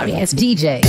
sorry ass DJ.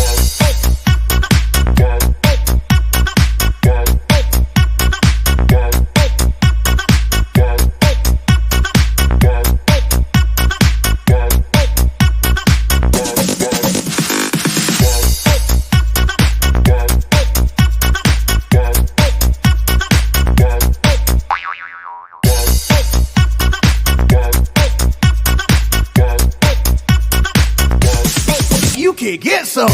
Get some.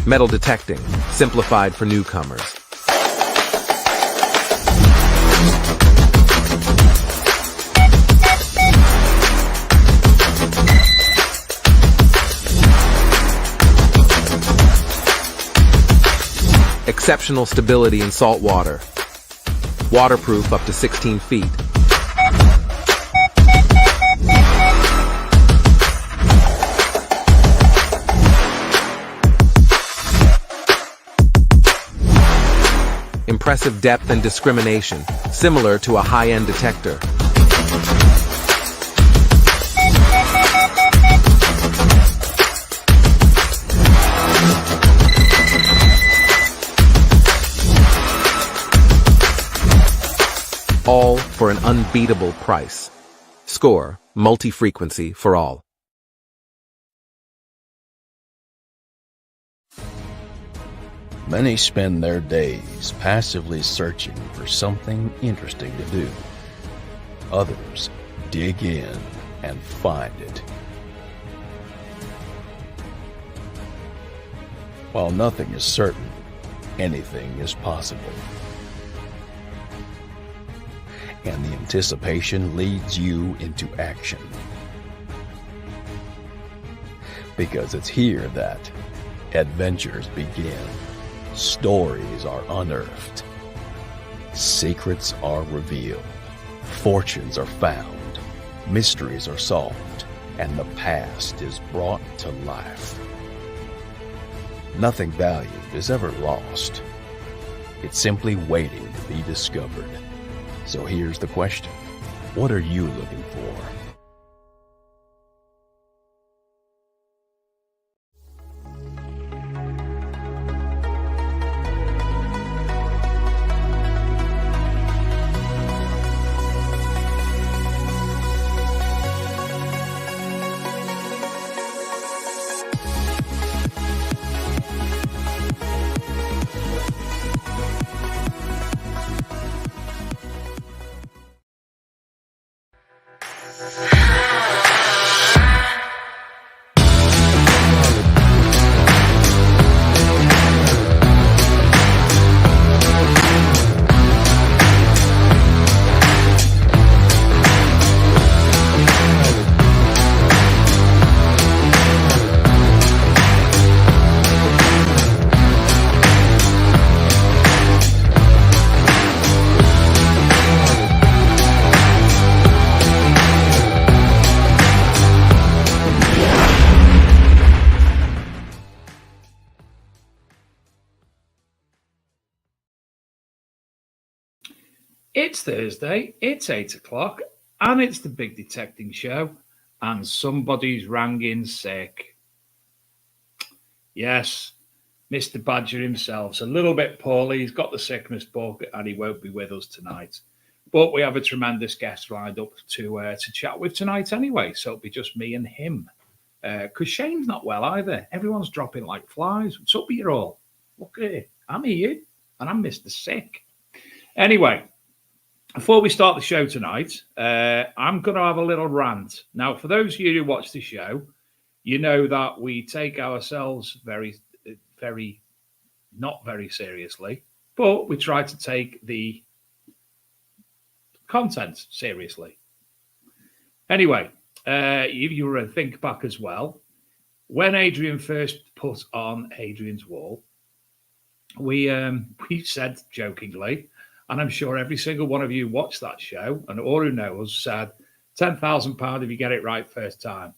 Metal detecting, simplified for newcomers. Exceptional stability in salt water. Waterproof up to 16 feet. Impressive depth and discrimination, similar to a high-end detector. All for an unbeatable price. Score, multi-frequency for all. Many spend their days passively searching for something interesting to do. Others dig in and find it. While nothing is certain, anything is possible. And the anticipation leads you into action. Because it's here that adventures begin. Stories are unearthed. Secrets are revealed. Fortunes are found. Mysteries are solved. And the past is brought to life. Nothing valued is ever lost. It's simply waiting to be discovered. So here's the question. What are you looking for? It's Thursday, it's 8 o'clock, and it's the Big Detecting Show, and somebody's rang in sick. Yes, Mr. Badger himself's a little bit poorly. He's got the sickness bug and he won't be with us tonight. But we have a tremendous guest lined up to chat with tonight anyway. So it'll be just me and him. Because Shane's not well either. Everyone's dropping like flies. What's up with you all? Look at it. I'm here and I'm Mr. Sick. Anyway, before we start the show tonight, I'm going to have a little rant. Now, for those of you who watch the show, you know that we take ourselves not very seriously, but we try to take the content seriously. Anyway, you were a think back as well. When Adrian first put on Adrian's Wall, we said jokingly, and I'm sure every single one of you watched that show, and all who know us said, £10,000 if you get it right first time.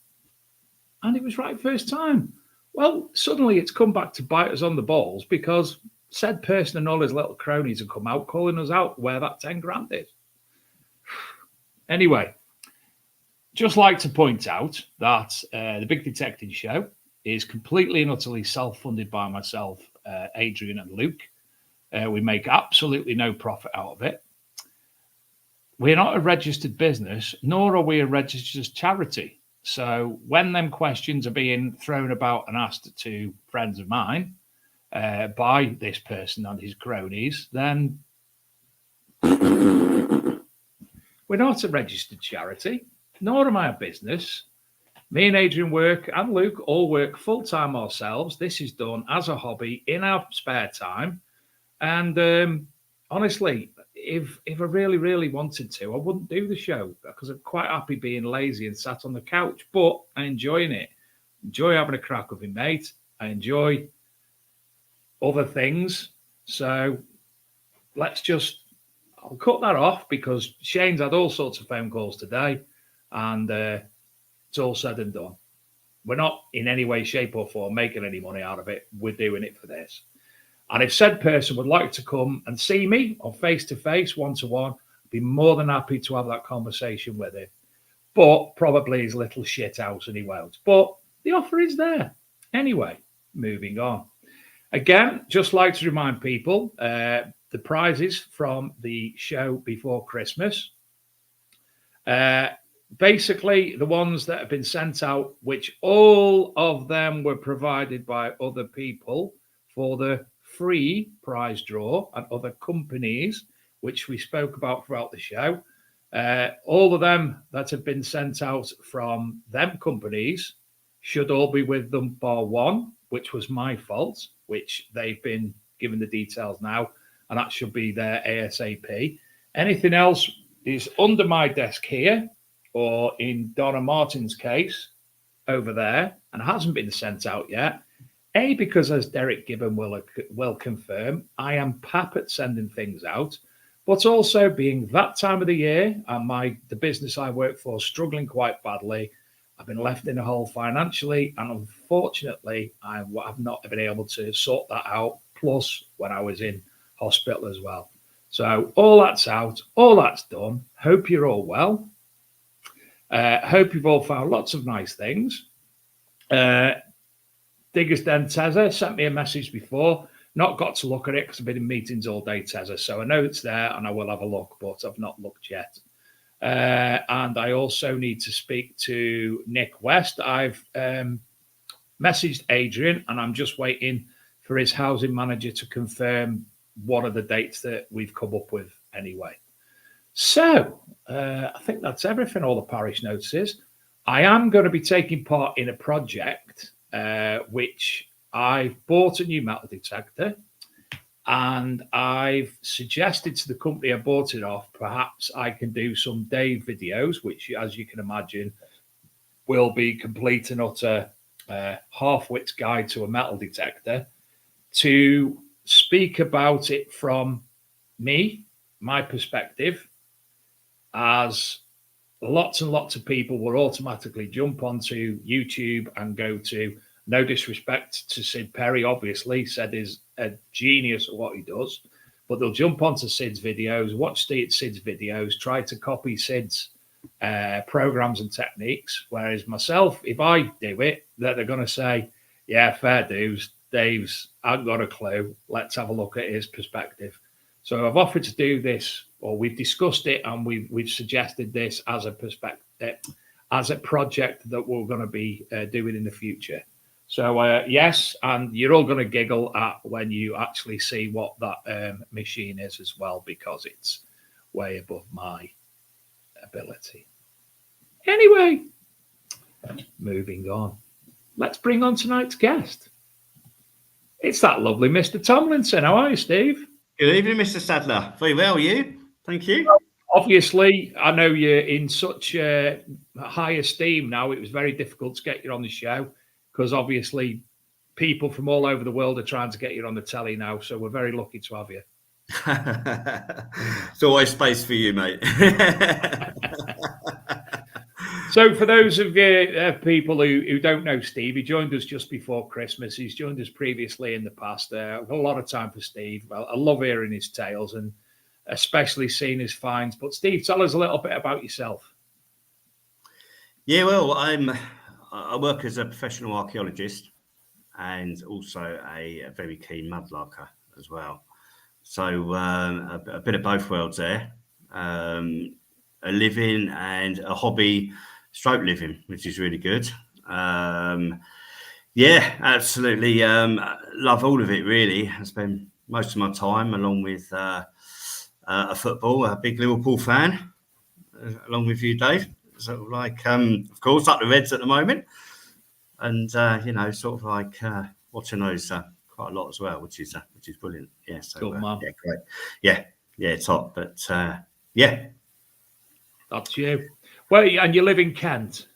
And it was right first time. Well, suddenly it's come back to bite us on the balls because said person and all his little cronies have come out calling us out where that 10 grand is. Anyway, just like to point out that the Big Detecting Show is completely and utterly self-funded by myself, Adrian and Luke. We make absolutely no profit out of it. We're not a registered business, nor are we a registered charity. So when them questions are being thrown about and asked to friends of mine by this person and his cronies, then we're not a registered charity, nor am I a business. Me and Adrian work, and Luke all work full-time ourselves. This is done as a hobby in our spare time. And honestly, if I really, really wanted to, I wouldn't do the show because I'm quite happy being lazy and sat on the couch, but I'm enjoying it. Enjoy having a crack with my mate. I enjoy other things. So I'll cut that off because Shane's had all sorts of phone calls today and it's all said and done. We're not in any way, shape or form making any money out of it. We're doing it for this. And if said person would like to come and see me on face-to-face, one-to-one, I'd be more than happy to have that conversation with him. But probably his little shit house and he won't. But the offer is there. Anyway, moving on. Again, just like to remind people, the prizes from the show before Christmas. Basically, the ones that have been sent out, which all of them were provided by other people for the free prize draw and other companies, which we spoke about throughout the show. All of them that have been sent out from them companies should all be with them bar one, which was my fault, which they've been given the details now, and that should be there ASAP. Anything else is under my desk here, or in Donna Martin's case, over there, and hasn't been sent out yet. A, because as Derek Gibbon will confirm, I am pap at sending things out, but also being that time of the year and the business I work for struggling quite badly, I've been left in a hole financially, and unfortunately, I have not been able to sort that out, plus when I was in hospital as well. So all that's out, all that's done. Hope you're all well. Hope you've all found lots of nice things. Diggers Den Tezza sent me a message before. Not got to look at it because I've been in meetings all day, Tezza. So I know it's there and I will have a look, but I've not looked yet. And I also need to speak to Nick West. I've messaged Adrian and I'm just waiting for his housing manager to confirm what are the dates that we've come up with anyway. So I think that's everything, all the parish notices. I am going to be taking part in a project which I've bought a new metal detector and I've suggested to the company I bought it off, perhaps I can do some Dave videos, which, as you can imagine, will be complete and utter half-wit's guide to a metal detector, to speak about it from me, my perspective, as lots and lots of people will automatically jump onto YouTube and go to, no disrespect to Sid Perry, obviously, Sid is a genius at what he does, but they'll jump onto Sid's videos, watch Sid's videos, try to copy Sid's programs and techniques, whereas myself, if I do it, they're going to say, yeah, fair dues, Dave's, I've got a clue. Let's have a look at his perspective. So I've offered to do this, or we've discussed it, and we've suggested this as a perspective, as a project that we're going to be doing in the future. So yes, and you're all going to giggle at when you actually see what that machine is as well, because it's way above my ability. Anyway, moving on. Let's bring on tonight's guest. It's that lovely Mr. Tomlinson. How are you, Steve? Good evening, Mr. Sadler. Very well, you? Thank you. Obviously, I know you're in such high esteem now. It was very difficult to get you on the show because obviously people from all over the world are trying to get you on the telly now. So we're very lucky to have you. It's always space for you, mate. So for those of you people who don't know Steve, he joined us just before Christmas. He's joined us previously in the past. I've got a lot of time for Steve. I love hearing his tales and especially seeing his finds. But Steve, tell us a little bit about yourself. Yeah, well, I work as a professional archaeologist and also a very keen mudlarker as well. So a bit of both worlds there. A living and a hobby stroke living, which is really good. Yeah, absolutely. Love all of it, really. I spend most of my time along with a big Liverpool fan, along with you, Dave. Sort of like, of course, like the Reds at the moment. And, sort of like watching those quite a lot as well, which is brilliant. Yeah, so Good man. Yeah, great. Yeah, top. But yeah. That's you. Well, and you live in Kent?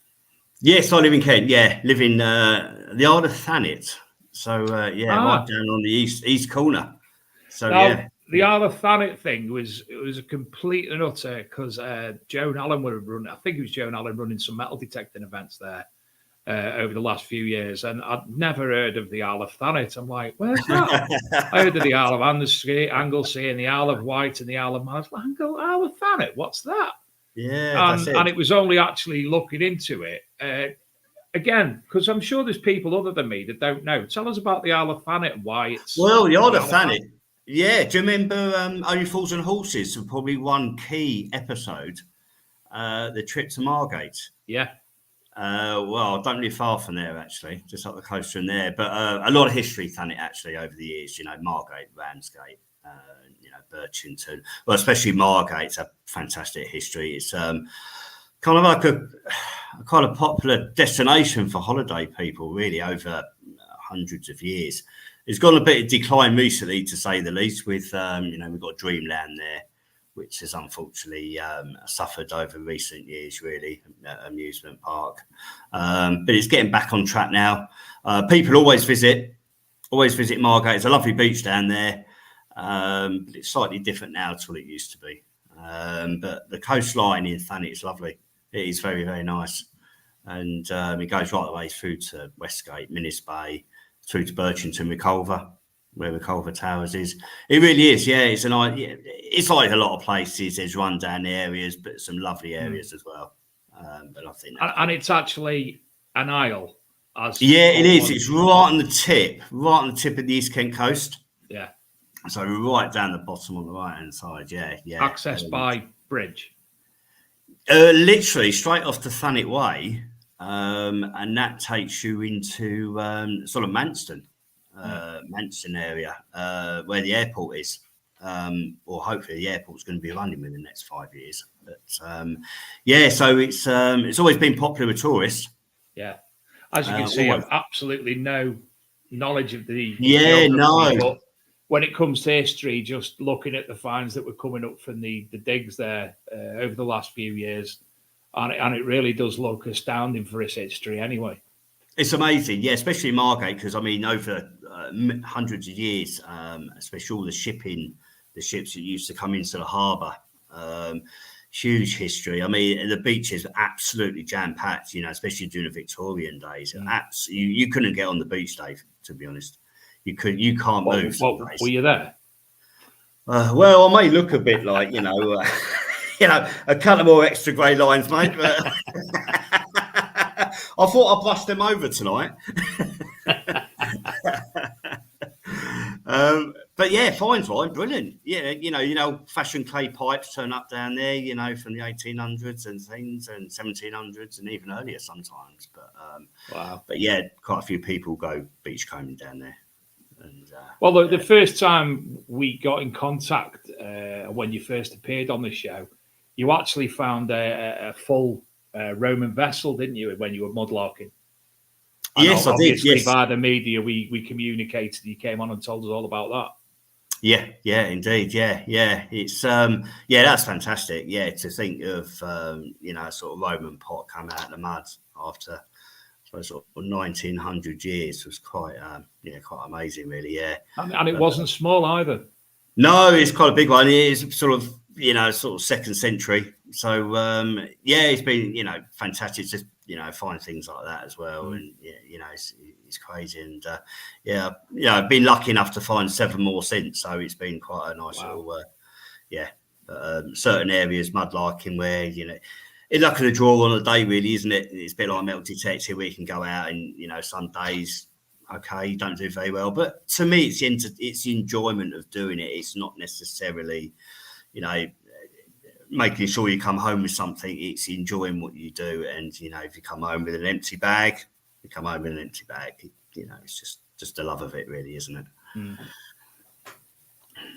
Yes, I live in Kent. Yeah, live in the Isle of Thanet. So right down on the east corner. So now, the Isle of Thanet thing was a complete and utter because Joan Allen would have run. I think it was Joan Allen running some metal detecting events there over the last few years, and I'd never heard of the Isle of Thanet. I'm like, where's that? I heard of the Isle of Anglesey and the Isle of Wight and the Isle of Man. I was like, Isle of Thanet, what's that? Yeah, and it was only actually looking into it again because I'm sure there's people other than me that don't know. Tell us about the Isle of Thanet and why it's the Isle of Thanet. Yeah, do you remember Only Fools and Horses? So probably one key episode, the trip to Margate. Yeah. Well, I don't live far from there actually, just up the coast from there. But a lot of history Thanet actually over the years. Margate, Ramsgate. Birchington, well, especially Margate's a fantastic history. It's kind of like a kind of popular destination for holiday people, really, over hundreds of years. It's gone a bit of decline recently, to say the least. With we've got Dreamland there, which has unfortunately suffered over recent years, really, amusement park. But it's getting back on track now. People always visit Margate. It's a lovely beach down there. But it's slightly different now to what it used to be. But the coastline in Thanet is lovely. It is very, very nice. And it goes right the way through to Westgate, Minnis Bay, through to Birchington, Reculver, where Reculver Towers is. It really is, yeah. It's like a lot of places. There's rundown areas, but some lovely areas as well. But I think and it's actually an isle. Yeah, it is. It's right on the tip of the East Kent coast. Yeah. So right down the bottom on the right-hand side, yeah. Accessed by bridge? Literally straight off the Thanet Way, and that takes you into sort of Manston area, where the airport is. Or hopefully the airport's going to be running within the next 5 years. But so it's always been popular with tourists. Yeah. As you can see, I've absolutely no knowledge of the no. When it comes to history, just looking at the finds that were coming up from the digs there over the last few years, and it really does look astounding for its history anyway. It's amazing, yeah, especially in Margate, because, over hundreds of years, especially all the ships that used to come into the harbour, huge history. The beach is absolutely jam-packed, especially during the Victorian days. You couldn't get on the beach, Dave, to be honest. You can't move. Were you there? Well, I may look a bit like, a couple more extra grey lines, mate. But I thought I'd bust them over tonight. But yeah, finds line, brilliant. Yeah, fashion clay pipes turn up down there, from the 1800s and things, and 1700s, and even earlier sometimes. But Wow. But yeah, quite a few people go beachcombing down there. And well, the first time we got in contact, when you first appeared on the show, you actually found a full Roman vessel, didn't you, when you were mudlarking? Yes, I did. Yes, via the media, we communicated. You came on and told us all about that. Yeah, indeed. Yeah. It's that's fantastic. Yeah, to think of sort of Roman pot come out of the mud after sort of 1900 years was quite quite amazing, really. Yeah, and it wasn't small either. No, it's quite a big one. It is sort of second century. So it's been fantastic. Just find things like that as well, and it's crazy. And I've been lucky enough to find 7 more since. So it's been quite a nice little certain areas mudlarking where it's luck of the draw on a day, really, isn't it? It's a bit like metal detector where you can go out and some days. Okay, you don't do very well, but to me, it's the enjoyment of doing it. It's not necessarily, making sure you come home with something. It's enjoying what you do, and if you come home with an empty bag, you come home with an empty bag. It's just the love of it, really, isn't it? Mm.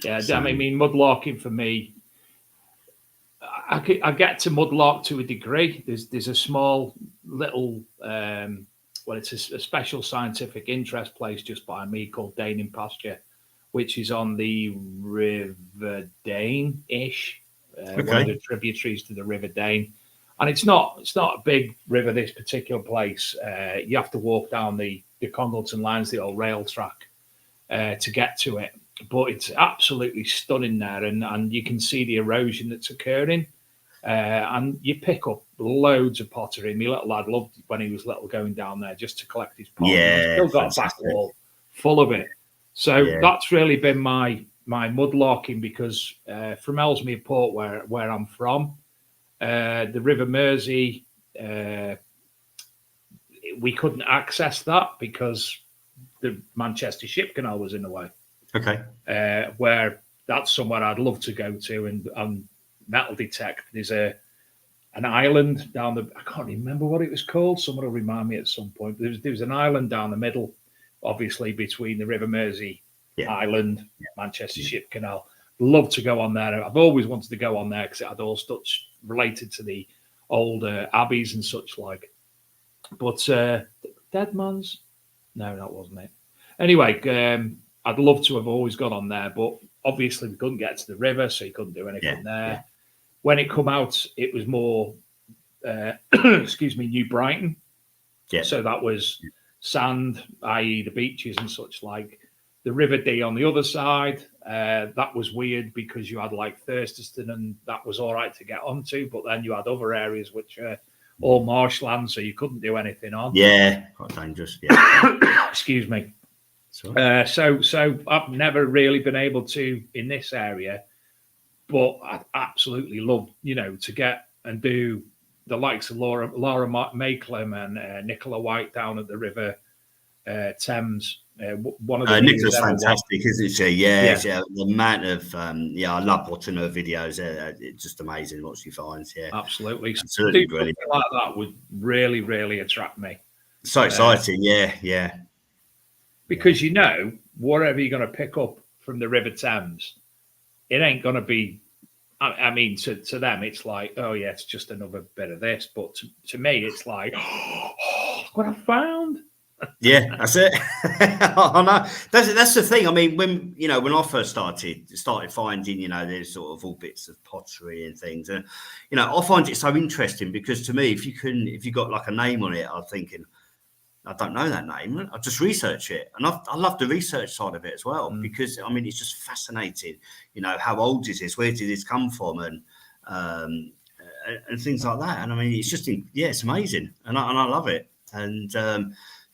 Yeah, so, I mean, mudlarking for me, I get to mudlark to a degree. There's a small little. It's a special scientific interest place just by me called Dane in Pasture, which is on the River Dane-ish, one of the tributaries to the River Dane. And it's not a big river, this particular place. You have to walk down the Congleton lines, the old rail track, to get to it. But it's absolutely stunning there, and you can see the erosion that's occurring. And you pick up loads of pottery. My little lad loved when he was little going down there just to collect his pottery. Yeah, he's still got a back wall full of it. So that's really been my mudlarking, because from Ellesmere Port, where I'm from, the River Mersey, we couldn't access that because the Manchester Ship Canal was in the way. Okay. Where that's somewhere I'd love to go to and metal detect. There's an island down I can't remember what it was called. Someone will remind me at some point. There was an island down the middle, obviously between the River Mersey Island, Manchester Ship Canal. Love to go on there. I've always wanted to go on there because it had all such related to the old abbeys and such like. But Deadman's? No, that wasn't it. Anyway, I'd love to have always gone on there, but obviously we couldn't get to the river, so you couldn't do anything there. Yeah. When it come out, it was more, New Brighton. Yeah. So that was sand, i.e. the beaches and such like. The River Dee on the other side, that was weird because you had like Thurston and that was all right to get onto, but then you had other areas which are all marshland, so you couldn't do anything on. Yeah, quite dangerous. Yeah. Excuse me. So I've never really been able to in this area, but I absolutely love, to get and do the likes of Laura Makelem and Nicola White down at the River Thames. One of the Nicola's fantastic, isn't she? Yeah. The amount of I love watching her videos. It's just amazing what she finds. Yeah, absolutely brilliant. Something like that would really, really attract me. So exciting, yeah. Because whatever you're going to pick up from the River Thames, it ain't going to be. I mean, to them, it's like, oh yeah, it's just another bit of this. But to me, it's like, oh, look what I found. Yeah, that's it. I know. That's the thing. I mean, when I first started finding, there's sort of all bits of pottery and things, and I find it so interesting because to me, if you got like a name on it, I'm thinking, I don't know that name. I just research it, and I love the research side of it as well because I mean it's just fascinating. How old is this? Where did this come from? And things like that. And I mean, it's just it's amazing, and I love it. And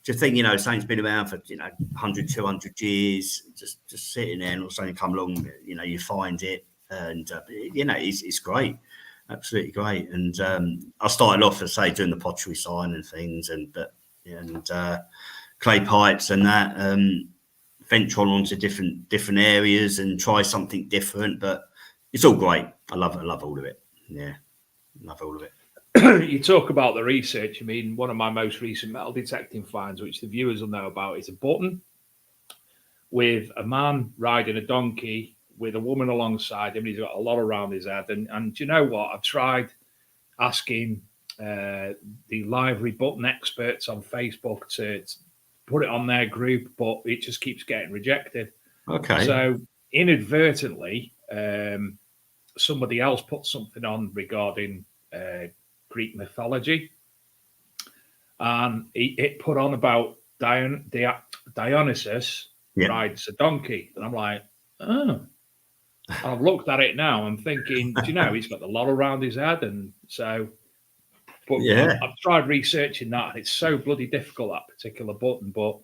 to think, something's been around for 100, 200 years, just sitting there, and all of a sudden you come along, you find it, and it's great, absolutely great. And I started off, as I say, doing the pottery sign and things, and clay pipes and that. venture on onto different areas and try something different. But it's all great. I love all of it. Yeah, love all of it. You talk about the research. I mean, one of my most recent metal detecting finds, which the viewers will know about, is a button with a man riding a donkey with a woman alongside him. He's got a lot around his head. And do you know what? I've tried asking the library button experts on Facebook to put it on their group, but it just keeps getting rejected. Okay. So inadvertently, somebody else put something on regarding Greek mythology, and it put on about Dionysus rides a donkey, and I'm like, oh. I've looked at it now. I'm thinking, do you know, he's got the lot around his head, and so. But yeah, I've tried researching that, and it's so bloody difficult, that particular button. But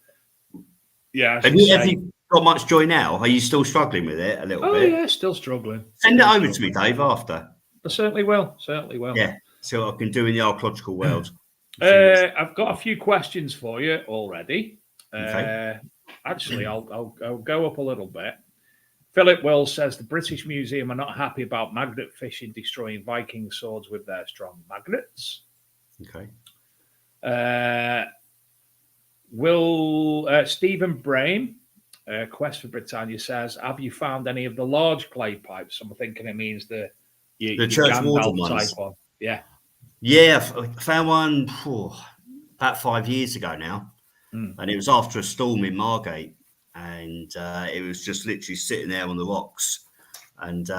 yeah, have you got much joy now? Are you still struggling with it a little bit? Oh yeah, still struggling. Send it over to me, Dave, after. I certainly will. Certainly will. Yeah, see what I can do in the archaeological world. I've got a few questions for you already. Okay. Actually, I'll go up a little bit. Philip Wells says the British Museum are not happy about magnet fishing destroying Viking swords with their strong magnets. Okay. Stephen Brame, Quest for Britannia, says, have you found any of the large clay pipes? I'm thinking it means the church warden ones. Type one. Yeah. Yeah, I found one about 5 years ago now. And it was after a storm in Margate. And it was just literally sitting there on the rocks. And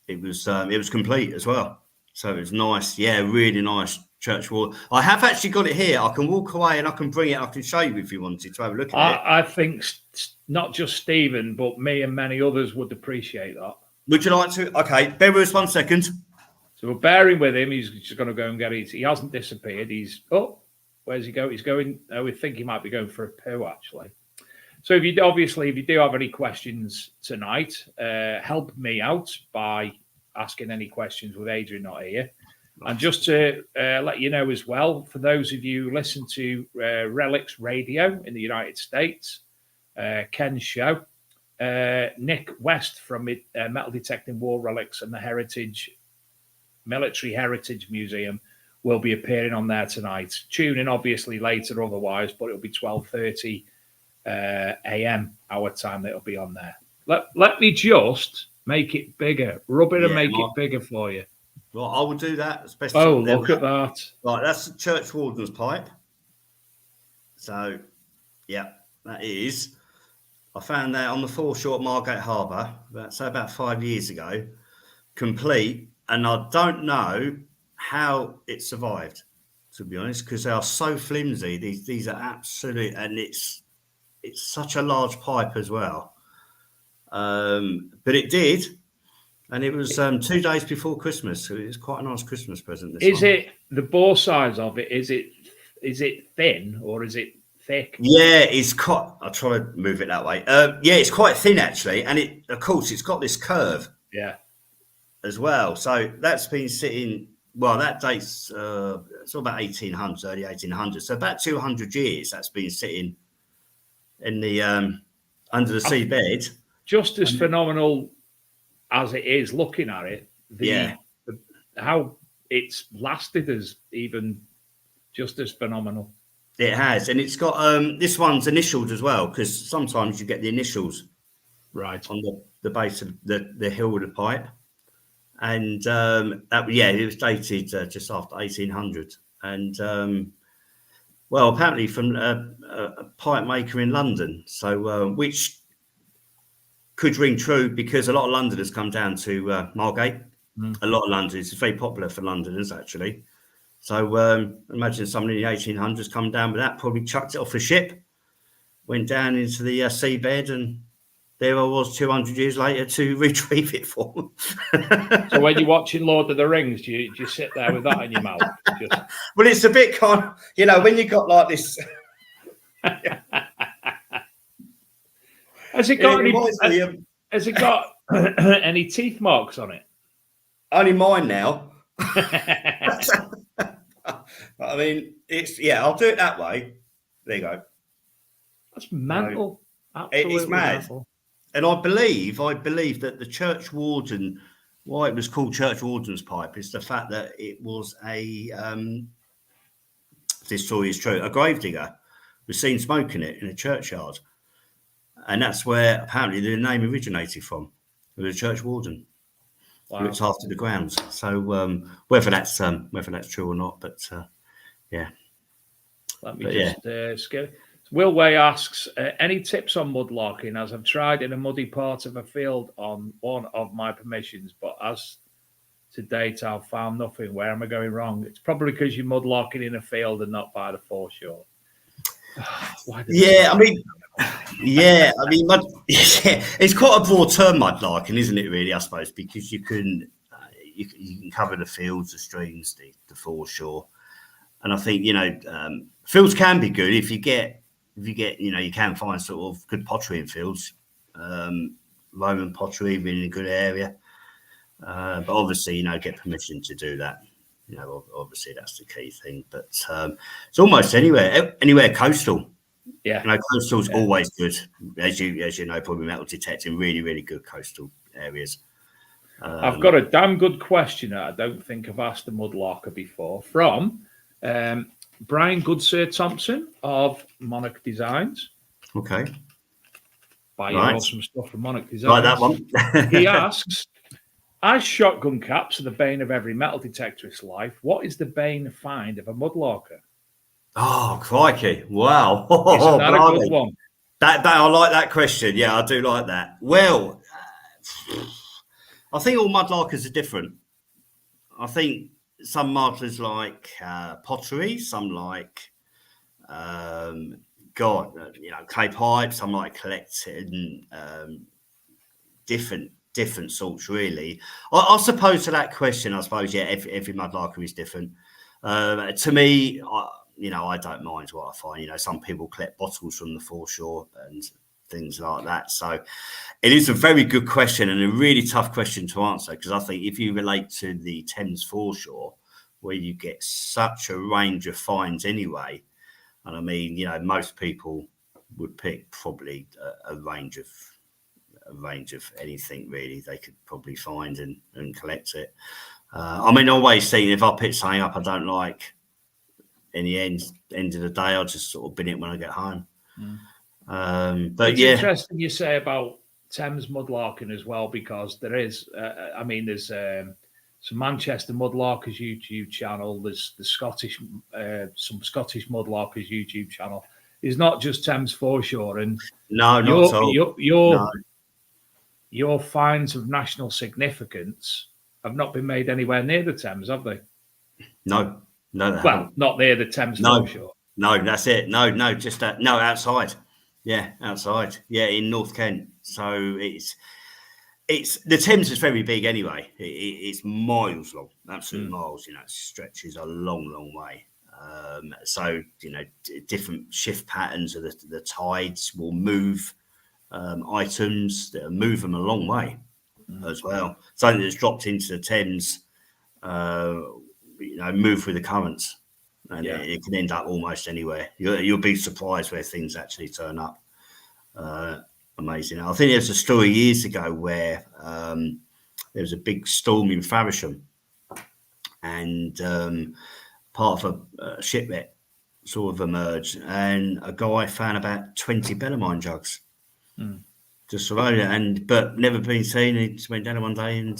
it was complete as well. So it was nice. Yeah, really nice church wall. I have actually got it here. I can walk away and I can bring it. I can show you if you wanted to have a look at it. I think not just Stephen, but me and many others would appreciate that. Would you like to? Okay, bear with us 1 second. So we're bearing with him. He's just going to go and get it. He hasn't disappeared. Where's he go? He's going. We think he might be going for a poo, actually. So if you do have any questions tonight, help me out by asking any questions with Adrian not here. And just to let you know as well, for those of you who listen to Relics Radio in the United States, Ken's show, Nick West from Metal Detecting War Relics and the Military Heritage Museum will be appearing on there tonight. Tune in obviously later otherwise, but it'll be 12:30 a.m. our time that'll be on there. Let me just make it bigger. Rub it and make it bigger for you. Well, I will do that. Especially look at that. Right, that's the church warden's pipe. So, yeah, that is. I found that on the foreshore at Margate Harbour, about 5 years ago, complete. And I don't know how it survived, to be honest, because they are so flimsy. These are absolute, and it's such a large pipe as well. But it did. And it was 2 days before Christmas, so it was quite a nice Christmas present. Is it the bore size of it? Is it thin or is it thick? Yeah, it's quite. I'll try to move it that way. Yeah, it's quite thin actually, and of course, it's got this curve. Yeah. As well, so that's been sitting. Well, that dates. It's all about 1800s, early 1800s. So about 200 years that's been sitting in the under the seabed. Just as phenomenal as it is looking at it, how it's lasted is even just as phenomenal. It has, and it's got this one's initialed as well, because sometimes you get the initials right on the base of the hill of the pipe, and it was dated just after 1800, and well, apparently from a pipe maker in London, so which could ring true because a lot of Londoners come down to Margate. A lot of Londoners, it's very popular for Londoners actually. So imagine somebody in the 1800s come down with that, probably chucked it off a ship, went down into the seabed, and there I was 200 years later to retrieve it for them. So when you're watching Lord of the Rings, do you sit there with that in your mouth? Well, it's a bit kind of, when you got like this. Has it got any teeth marks on it? Only mine now. I mean, I'll do it that way. There you go. That's mental. Absolutely It's mad. mental. And I believe that the church warden, why it was called Church Warden's Pipe, is the fact that it was a, this story is true, a gravedigger was seen smoking it in a churchyard. And that's where apparently the name originated from. It was a church warden. Wow. Looks after the grounds. So whether that's true or not, but yeah. Let me just skip. Will Way asks, any tips on mudlarking, as I've tried in a muddy part of a field on one of my permissions, but as to date I've found nothing. Where am I going wrong? It's probably because you're mudlarking in a field and not by the foreshore. Yeah, I mean, it's quite a broad term, mudlarking, isn't it? Really, I suppose, because you can cover the fields, the streams, the foreshore, and I think fields can be good if you get you can find sort of good pottery in fields, Roman pottery in a good area, but obviously get permission to do that. Obviously that's the key thing. But it's almost anywhere coastal. Yeah, coastal's always good, as you know, probably metal detecting really, really good coastal areas. I've got a damn good question that I don't think I've asked the mudlarker before from Brian Goodsir Thompson of Monarch Designs. Okay. Buy your awesome stuff from Monarch Designs. Like that one. He asks, as shotgun caps are the bane of every metal detectorist's life, what is the bane find of a mudlarker? Oh, crikey. Wow. Isn't that a good one? That I like that question. Yeah, I do like that. Well, I think all mudlarkers are different. I think some markers like pottery, some like clay pipe, some like collecting different sorts, really. I suppose to that question, every mudlarker is different. To me, I don't mind what I find. Some people collect bottles from the foreshore and things like that. So it is a very good question and a really tough question to answer, because I think if you relate to the Thames foreshore, where you get such a range of finds anyway, and I mean, most people would pick probably a range of anything really they could probably find and collect it. I mean, always see if I pick something up I don't like, in the end of the day, I'll just sort of bin it when I get home. But it's interesting you say about Thames mudlarking as well, because there is, there's some Manchester mudlarkers YouTube channel. There's the Scottish, some Scottish mudlarkers YouTube channel. It's not just Thames foreshore, and no, not all. Your finds of national significance have not been made anywhere near the Thames, have they? No, well, not near the Thames foreshore. No, that's it. No, just that. No, outside. Yeah, outside. Yeah, in North Kent. So it's the Thames is very big anyway. It's miles long, absolute miles. It stretches a long way. So different shift patterns of the tides will move items that move them a long way as well. Something that's dropped into the Thames, move through the currents, and it can end up almost anywhere. You'll be surprised where things actually turn up. Amazing. I think there's a story years ago where there was a big storm in Faversham, and part of a shipwreck sort of emerged, and a guy found about 20 Bellarmine jugs just surrounded it, but never been seen. He just went down one day and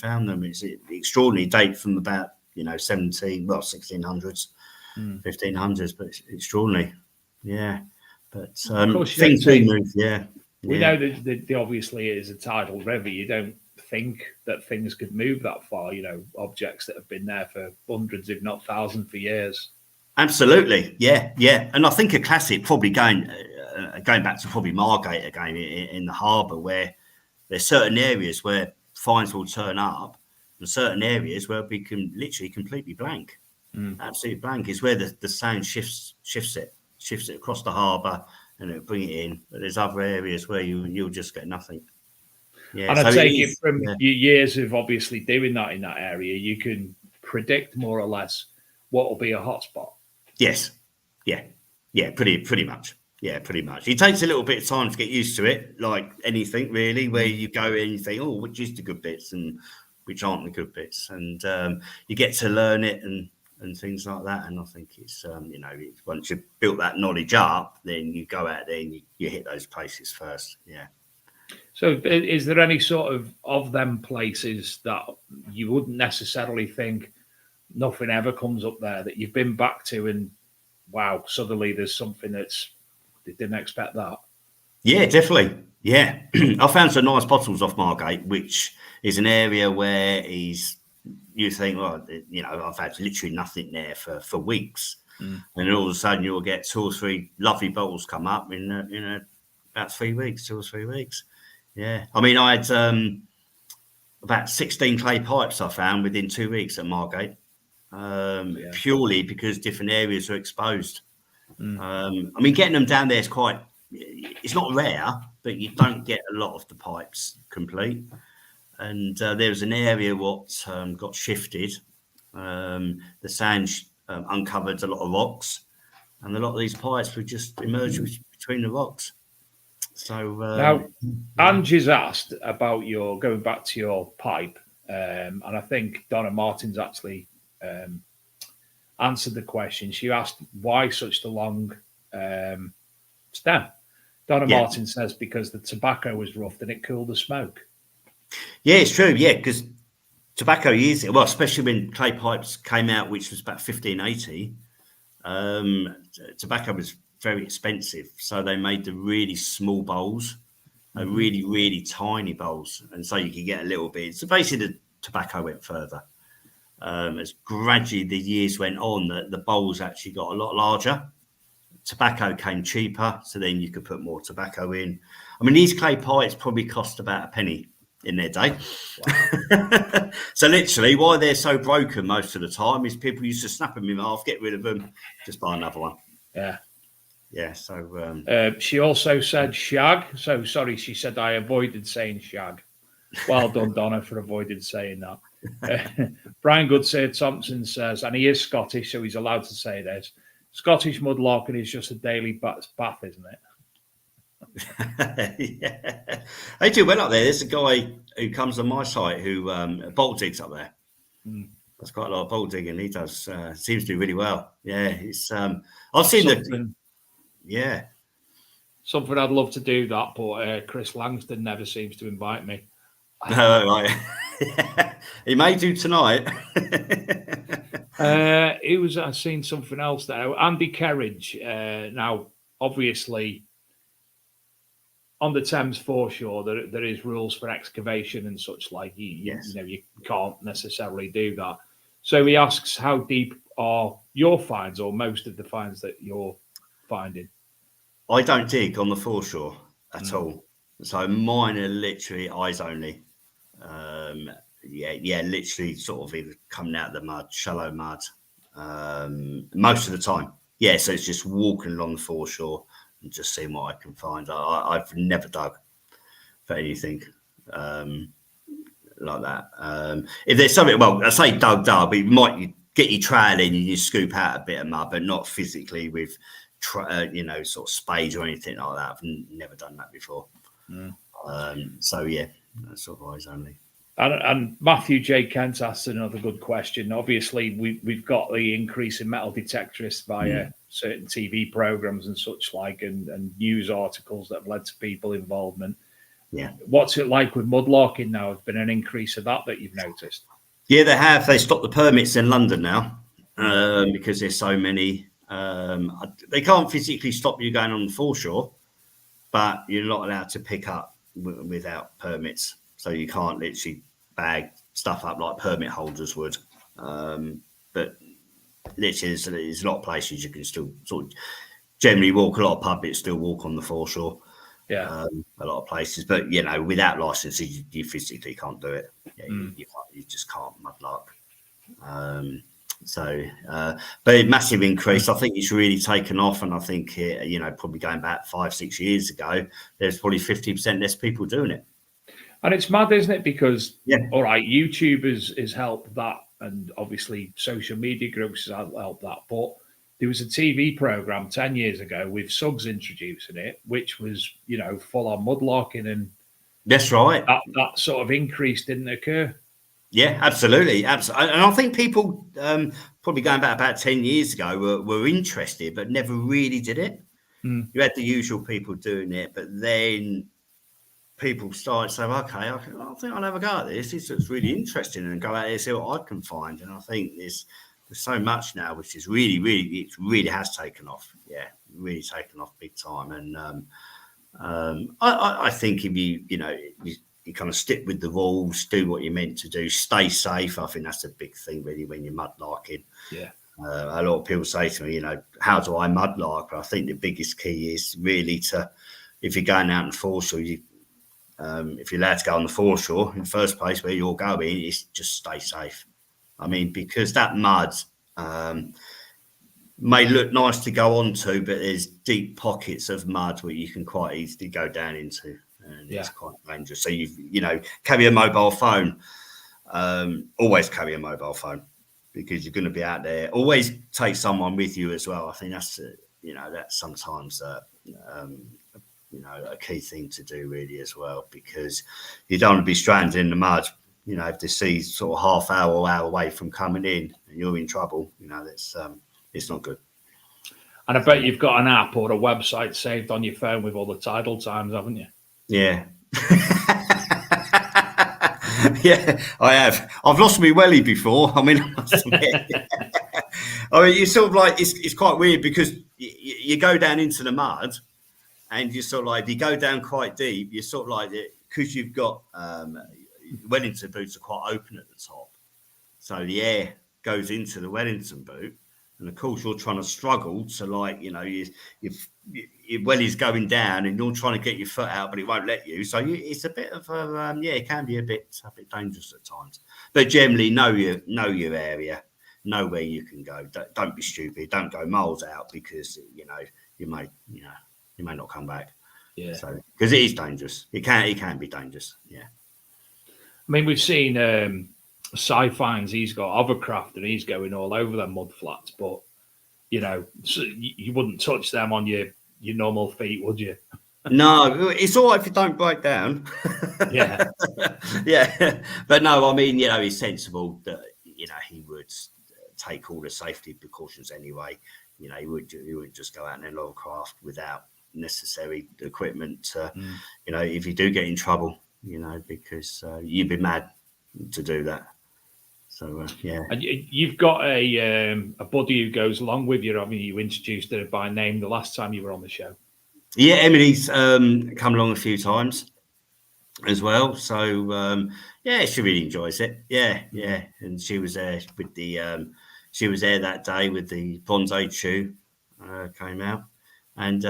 found them. It's an extraordinary date from about 1600s, 1500s, but it's extraordinary. Yeah. But things do move, We know that obviously it is a tidal river. You don't think that things could move that far, objects that have been there for hundreds, if not thousands, for years. Absolutely, yeah. And I think a classic, probably going back to probably Margate again in the harbour, where there's certain areas where finds will turn up, and certain areas where we can literally completely blank. Absolutely blank is where the sound shifts it across the harbour, and it'll bring it in. But there's other areas where you'll just get nothing. Yeah, and I take it from your years of obviously doing that in that area, you can predict more or less what will be a hotspot. Yes, yeah, pretty much. Yeah, pretty much. It takes a little bit of time to get used to it, like anything really, where you go in and you think, oh, which is the good bits and which aren't the good bits. And you get to learn it and things like that. And I think it's, once you've built that knowledge up, then you go out there and you hit those places first. Yeah. So is there any sort of them places that you wouldn't necessarily think nothing ever comes up there that you've been back to and, wow, suddenly there's something they didn't expect that? Yeah, definitely. Yeah. I found some nice bottles off Margate, which is an area where you think, well, I've had literally nothing there for weeks. And then all of a sudden you'll get 2 or 3 lovely bottles come up in about 3 weeks, 2 or 3 weeks. Yeah. I mean, I had about 16 clay pipes I found within 2 weeks at Margate, purely because different areas are exposed. I mean, getting them down there is it's not rare, but you don't get a lot of the pipes complete. And there was an area what got shifted. The sand uncovered a lot of rocks, and a lot of these pipes would just emerge between the rocks. So now, Angie's asked about going back to your pipe, and I think Donna Martin's actually answered the question. She asked why such the long stem. Donna Martin says because the tobacco was roughed and it cooled the smoke. Yeah, it's true. Yeah, because tobacco years ago, well, especially when clay pipes came out, which was about 1580, tobacco was very expensive. So they made the really small bowls, really, really tiny bowls. And so you could get a little bit. So basically the tobacco went further. As gradually the years went on, the bowls actually got a lot larger. Tobacco came cheaper, so then you could put more tobacco in. I mean, these clay pipes probably cost about a penny in their day. Wow. So literally, why they're so broken most of the time is people used to snap them in half, get rid of them, just buy another one. Yeah. Yeah, so... she also said shag. So, sorry, she said I avoided saying shag. Well done, Donna, for avoiding saying that. Brian Goodsir Thompson says, and he is Scottish, so he's allowed to say this, Scottish mudlarking is just a daily bath, isn't it? Yeah. They do well up there. There's a guy who comes on my site who bolt digs up there. That's quite a lot of bolt digging. He does. Seems to do really well. Yeah, it's. I've seen Yeah. Something I'd love to do that, but Chris Langston never seems to invite me. No, right. He may do tonight. I've seen something else there. Andy Kerridge. Now, obviously, on the Thames foreshore, there is rules for excavation and such like. You can't necessarily do that. So he asks, how deep are your finds, or most of the finds that you're finding? I don't dig on the foreshore at all. So mine are literally eyes only. Literally sort of either coming out of the mud, shallow mud, most of the time. Yeah, so it's just walking along the foreshore and just seeing what I can find. I've never dug for anything like that. If there's something, well, I say dug, but you might get your trowel in and you scoop out a bit of mud, but not physically with, sort of spades or anything like that. I've never done that before. So yeah, that's sort of eyes only. And Matthew J. Kent asked another good question. Obviously, we've got the increase in metal detectorists via certain TV programs and such like, and news articles that have led to people involvement. Yeah. What's it like with mudlarking now? Has been an increase of that you've noticed? Yeah, they have. They stopped the permits in London now because there's so many. They can't physically stop you going on the foreshore, but you're not allowed to pick up without permits. So you can't literally bag stuff up like permit holders would. But literally, there's a lot of places you can still sort of generally walk. A lot of publics still walk on the foreshore. Yeah, a lot of places. But without licenses, you physically can't do it. Yeah, you just can't mudlark. But massive increase. I think it's really taken off, and I think probably going back 5-6 years ago, there's probably 50% less people doing it. And it's mad, isn't it? Because all right, YouTube has helped that, and obviously social media groups has helped that. But there was a TV program 10 years ago with Suggs introducing it, which was, full on mudlarking, and that's right. That sort of increase didn't occur. Yeah, absolutely. And I think people probably going back about 10 years ago were interested, but never really did it. You had the usual people doing it, but then people started saying, okay, I think I'll have a go at this. It's really interesting, and go out there and see what I can find. And I think there's so much now, which is it really has taken off. Yeah, really taken off big time. And I think if you kind of stick with the rules, do what you're meant to do, stay safe. I think that's a big thing, really, when you're mudlarking. Yeah. A lot of people say to me, how do I mudlark? I think the biggest key is really if you're going out on the foreshore, if you're allowed to go on the foreshore in the first place where you're going, is just stay safe. I mean, because that mud may look nice to go onto, but there's deep pockets of mud where you can quite easily go down into. And it's quite dangerous. So carry a mobile phone. Always carry a mobile phone, because you're going to be out there. Always take someone with you as well. I think that's sometimes a key thing to do, really, as well, because you don't want to be stranded in the mud. If the sea's sort of half hour or hour away from coming in, and you're in trouble. That's it's not good. And I bet you've got an app or a website saved on your phone with all the tidal times, haven't you? Yeah. Yeah, I have. I've lost my welly before. I mean, I must admit. You sort of like, it's quite weird, because you go down into the mud, and you sort of like, if you go down quite deep, you're sort of like, because you've got Wellington boots are quite open at the top, so the air goes into the Wellington boot. And of course, you're trying to struggle to, like, your welly's going down, and you're trying to get your foot out, but it won't let you. So it's a bit of it can be a bit dangerous at times. But generally, know your area, know where you can go. Don't be stupid. Don't go miles out, because you may not come back. Yeah. So because it is dangerous, it can be dangerous. Yeah. I mean, we've seen. Sci-Fines, he's got hovercraft, and he's going all over them mud flats, but so you wouldn't touch them on your normal feet, would you? No, it's all right if you don't break down. Yeah. Yeah, but no, I mean, he's sensible that he would take all the safety precautions anyway. He would just go out in a hovercraft without necessary equipment to, if you do get in trouble, because you'd be mad to do that. So yeah, and you've got a buddy who goes along with you. I mean, you introduced her by name the last time you were on the show. Yeah, Emily's come along a few times as well. So she really enjoys it. Yeah, and she was there with the she was there that day with the Bronze Age shoe came out, and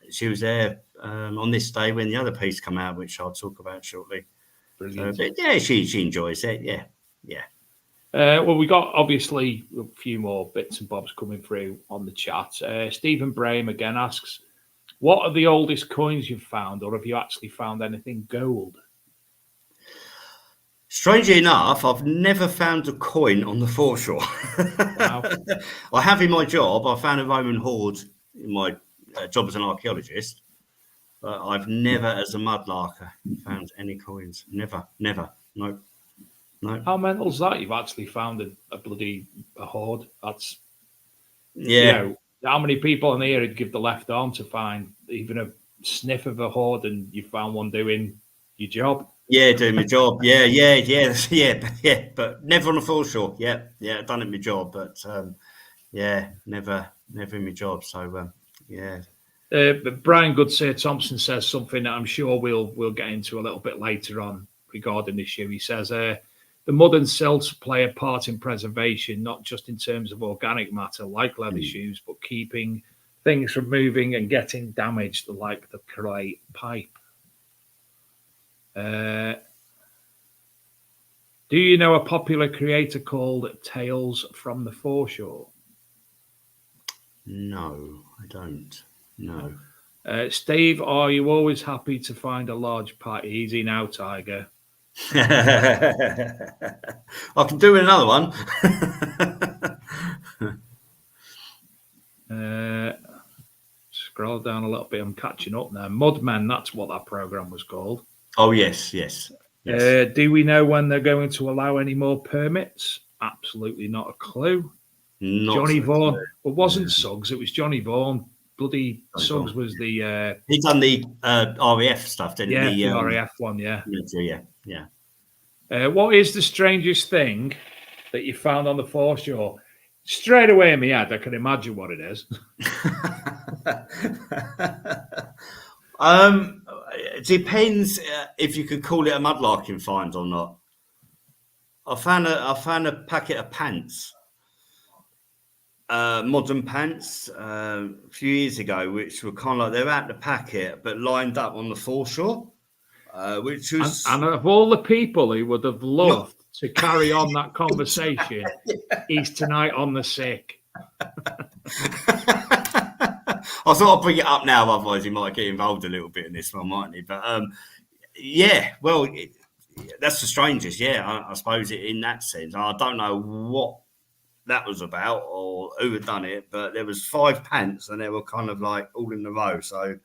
she was there on this day when the other piece come out, which I'll talk about shortly. Brilliant. But yeah, she enjoys it. Yeah. Well, we got obviously a few more bits and bobs coming through on the chat. Stephen Braham again asks, what are the oldest coins you've found, or have you actually found anything gold? Strangely enough, I've never found a coin on the foreshore. Wow. I have in my job. I found a Roman hoard in my job as an archaeologist, but I've never, as a mudlarker, found any coins. Never. No. How mental's that? You've actually found a bloody hoard. That's how many on here would give the left arm to find even a sniff of a hoard, and you found one doing your job? Yeah, doing my job. Yeah. But never on the foreshore. Yeah, done it my job, but never in my job. So yeah. But Brian Goodsir Thompson says something that I'm sure we'll get into a little bit later on regarding this shoe. He says, the mud and silt play a part in preservation, not just in terms of organic matter like leather shoes, but keeping things from moving and getting damaged like the clay pipe. Do you know a popular creator called Tales from the Foreshore? No, I don't. No. Steve, are you always happy to find a large party? Easy now, Tiger. I can do another one. Scroll down a little bit. I'm catching up now. Mudmen, that's what that program was called. Oh, yes. Do we know when they're going to allow any more permits? Absolutely not a clue. Johnny Vaughan. Well, wasn't Suggs. It was Johnny Vaughan. Bloody Suggs was the... he done the RAF stuff, didn't he? Yeah, the RAF one, yeah. Yeah. What is the strangest thing that you found on the foreshore? Straight away in my head, I can imagine what it is. It depends if you could call it a mudlarking find or not. I found a packet of pants, modern pants, a few years ago, which were kind of like they're out the packet but lined up on the foreshore, which was and of all the people who would have loved to carry on that conversation, he's tonight on the sick. I thought I'd bring it up now, otherwise he might get involved a little bit in this one, mightn't he? But that's the strangest. Yeah, I suppose in that sense, I don't know what that was about or who had done it, but there was 5 pants and they were kind of like all in a row. So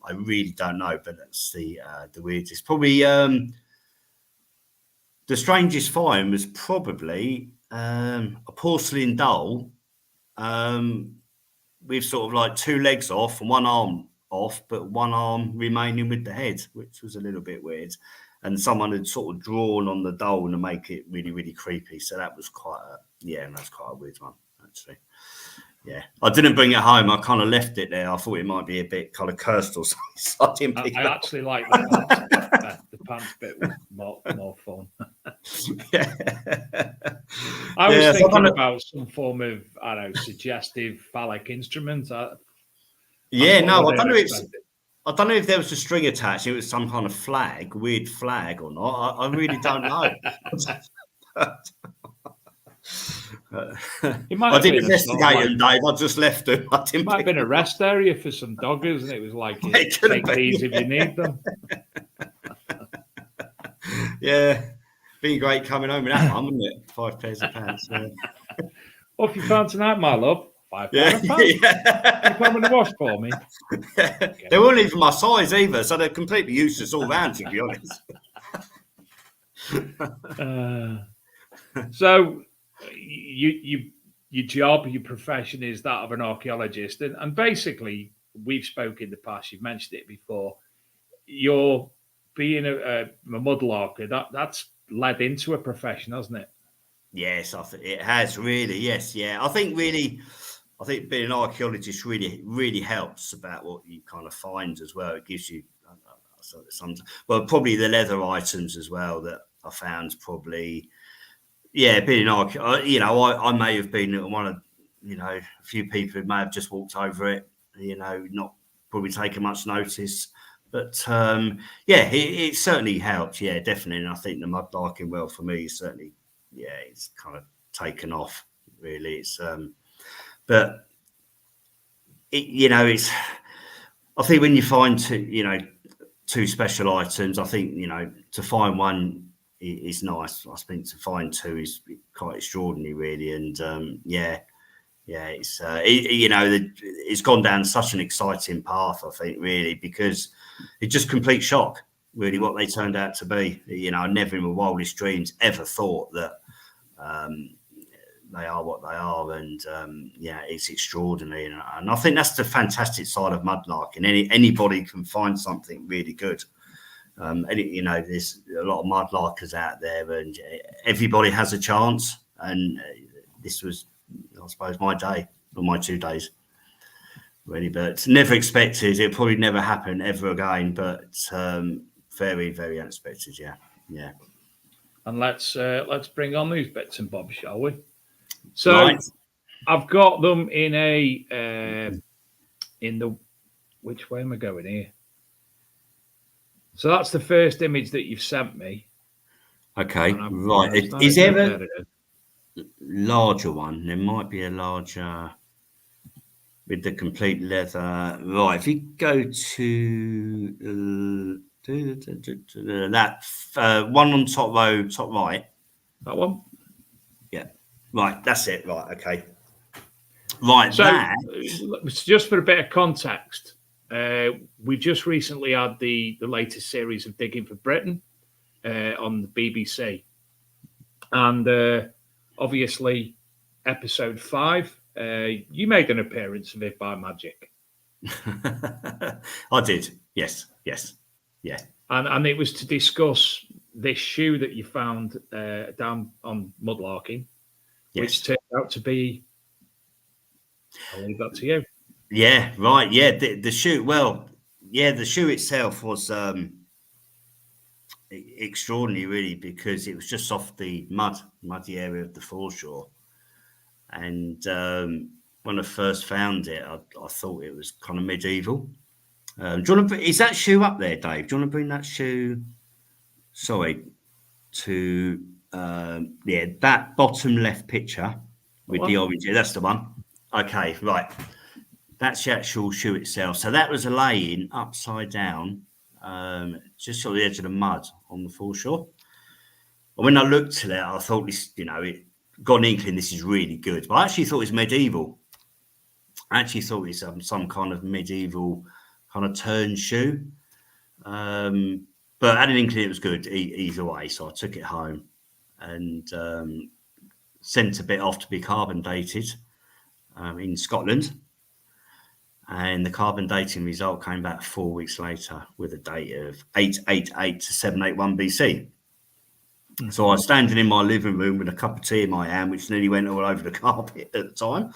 I really don't know, but that's the weirdest. Probably the strangest find was probably a porcelain doll. With sort of like 2 legs off and 1 arm off, but 1 arm remaining with the head, which was a little bit weird. And someone had sort of drawn on the doll to make it really, really creepy. So that was quite a weird one, actually. Yeah, I didn't bring it home. I kind of left it there. I thought it might be a bit kind of cursed or something. So I didn't pick it up. Actually like the pants. The pants bit was more fun. Yeah. I was thinking about some form of, I don't know, suggestive phallic instrument. I don't know if there was a string attached. It was some kind of flag, weird flag or not. I really don't know. I didn't investigate him, Dave. I just left him. It might have been a rest area for some doggers, and it was like, take these if you need them. Yeah, been great coming home with that one, wouldn't it? 5 pairs of pants. Yeah. What have you found tonight, my love? 5 pairs of pants. Yeah. You come in the wash for me. They weren't even my size either, so they're completely useless all round, to be honest. So, your job, your profession is that of an archaeologist, and basically, we've spoken in the past. You've mentioned it before. You're being a mudlarker. That's led into a profession, hasn't it? Yes, I think it has really. Yes, yeah. I think being an archaeologist really helps about what you kind of find as well. It gives you probably the leather items as well that I found probably. Yeah, being an archaeologist, I may have been one of, a few people who may have just walked over it, not probably taken much notice. But, it certainly helped. Yeah, definitely. And I think the mudlarking, well, for me, certainly, it's kind of taken off, really. It's, but, it's, I think when you find two special items, I think, to find one is nice. I think to find 2 is quite extraordinary, really. And, it's it's gone down such an exciting path, I think, really, because it's just complete shock, really, what they turned out to be. I never in my wildest dreams ever thought that they are what they are, and it's extraordinary. And I think that's the fantastic side of mudlarking. Anybody can find something really good. There's a lot of mudlarkers out there, and everybody has a chance. And this was, I suppose, my day or my 2 days, really. But it's never expected. It'll probably never happen ever again. But very, very unexpected. Yeah. And let's bring on these bits and bobs, shall we? So right. I've got them in which way am I going here? So that's the first image that you've sent me. Okay, right. Is there a larger one? There might be a larger with the complete leather. Right, if you go to that one on top row, top right. That one? Yeah. Right, that's it. Right, okay. Right, So, that. just for a bit of context, we just recently had the latest series of Digging for Britain on the BBC. And obviously, episode 5, you made an appearance of It by Magic. I did. Yes. Yeah. And it was to discuss this shoe that you found down on Mudlarking, which turned out to be, I'll leave that to you. Yeah, right. Yeah, the shoe. Well, yeah, the shoe itself was extraordinary, really, because it was just off the muddy area of the foreshore. And when I first found it, I thought it was kind of medieval. Do you want to? Is that shoe up there, Dave? Do you want to bring that shoe? Sorry, to that bottom left picture with the orange. That's the one. Okay, right. That's the actual shoe itself. So that was laying upside down, just on the edge of the mud on the foreshore. And when I looked at it, I thought this, it got an inkling this is really good. But I actually thought it was medieval. I actually thought it was some kind of medieval kind of turn shoe. But I had an inkling it was good either way. So I took it home and sent a bit off to be carbon dated in Scotland. And the carbon dating result came back 4 weeks later with a date of 888 to 781 BC. So I was standing in my living room with a cup of tea in my hand, which nearly went all over the carpet at the time,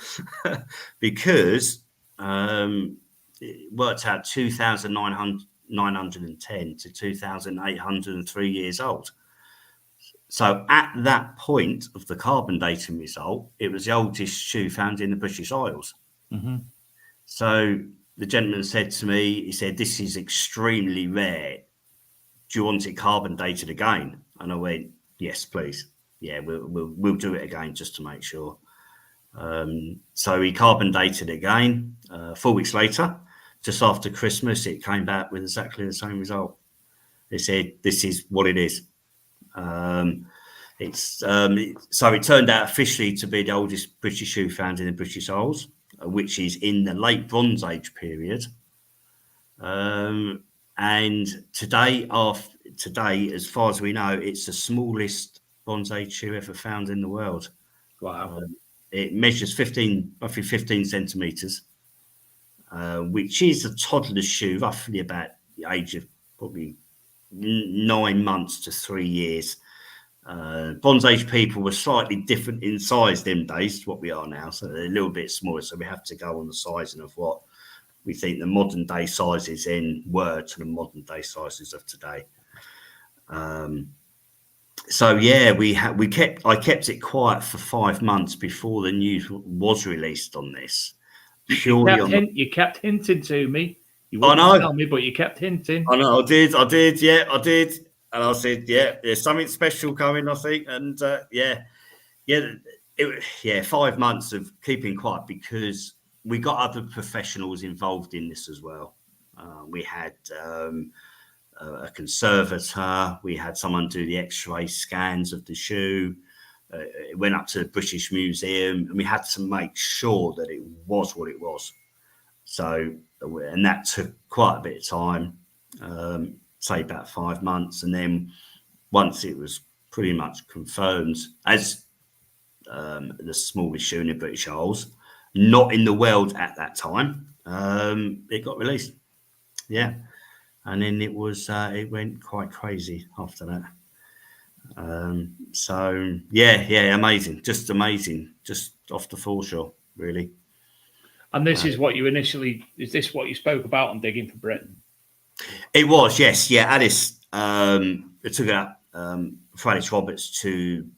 because it worked out 2,910 to 2,803 years old. So at that point of the carbon dating result, it was the oldest shoe found in the British Isles. Mm-hmm. So the gentleman said to me, he said, "This is extremely rare. Do you want it carbon dated again?" And I went, "Yes, please. Yeah, we'll do it again just to make sure." So he carbon dated again. 4 weeks later, just after Christmas, it came back with exactly the same result. They said, "This is what it is." So it turned out officially to be the oldest British shoe found in the British Isles, which is in the late Bronze Age period. And today, as far as we know, it's the smallest Bronze Age shoe ever found in the world. Wow. It measures roughly 15 centimeters, which is a toddler's shoe, roughly about the age of probably 9 months to 3 years. Bronze Age people were slightly different in size them days to what we are now, so they're a little bit smaller. So we have to go on the sizing of what we think the modern day sizes then were to the modern day sizes of today. So yeah, I kept it quiet for 5 months before the news was released on this. You kept hinting to me. You wouldn't tell me, but you kept hinting. I know, I did. Yeah, I did. And I said, yeah, there's something special coming, I think. And 5 months of keeping quiet because we got other professionals involved in this as well. We had a conservator. We had someone do the X-ray scans of the shoe. It went up to the British Museum, and we had to make sure that it was what it was. So, and that took quite a bit of time. Say about 5 months, and then once it was pretty much confirmed as the smallest shoe in the British Isles, not in the world at that time, it got released. Yeah, and then it went quite crazy after that. So yeah, amazing, just off the foreshore, really. And this is what you is this what you spoke about on Digging for Britain? It was, yes. Yeah, Alice took it up for Alice Roberts to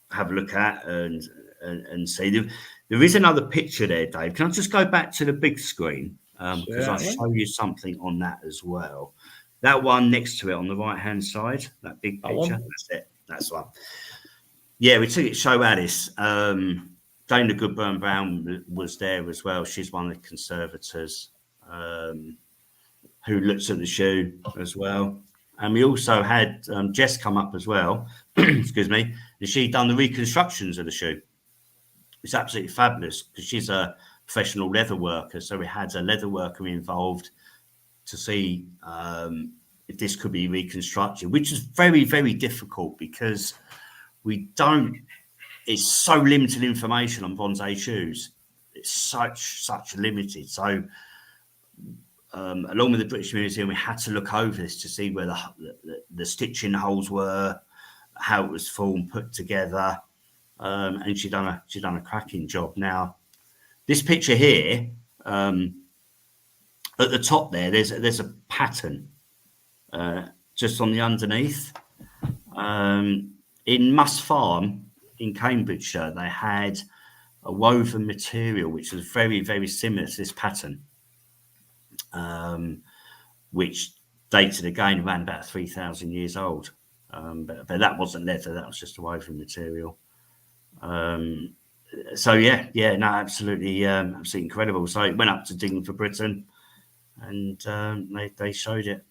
have a look at and see. There is another picture there, Dave. Can I just go back to the big screen? Because I'll show you something on that as well. That one next to it on the right-hand side, that big picture. That's it. That's one. Yeah, we took it to show Alice. Dana Goodburn Brown was there as well. She's one of the conservators. Who looks at the shoe as well. And we also had Jess come up as well, excuse me, and she'd done the reconstructions of the shoe. it's absolutely fabulous because she's a professional leather worker. So we had a leather worker involved to see if this could be reconstructed, which is very, very difficult because it's so limited information on bonsai shoes. It's such limited. So along with the British Museum, we had to look over this to see where the stitching holes were, how it was formed, put together, and she'd done a cracking job. Now, this picture here, at the top there's a pattern just on the underneath. In Muss Farm in Cambridgeshire, they had a woven material which was very, very similar to this pattern, which dated again around about 3,000 years old. But that wasn't leather, that was just a woven material. So no, absolutely incredible. So it went up to Digging for Britain, and they showed it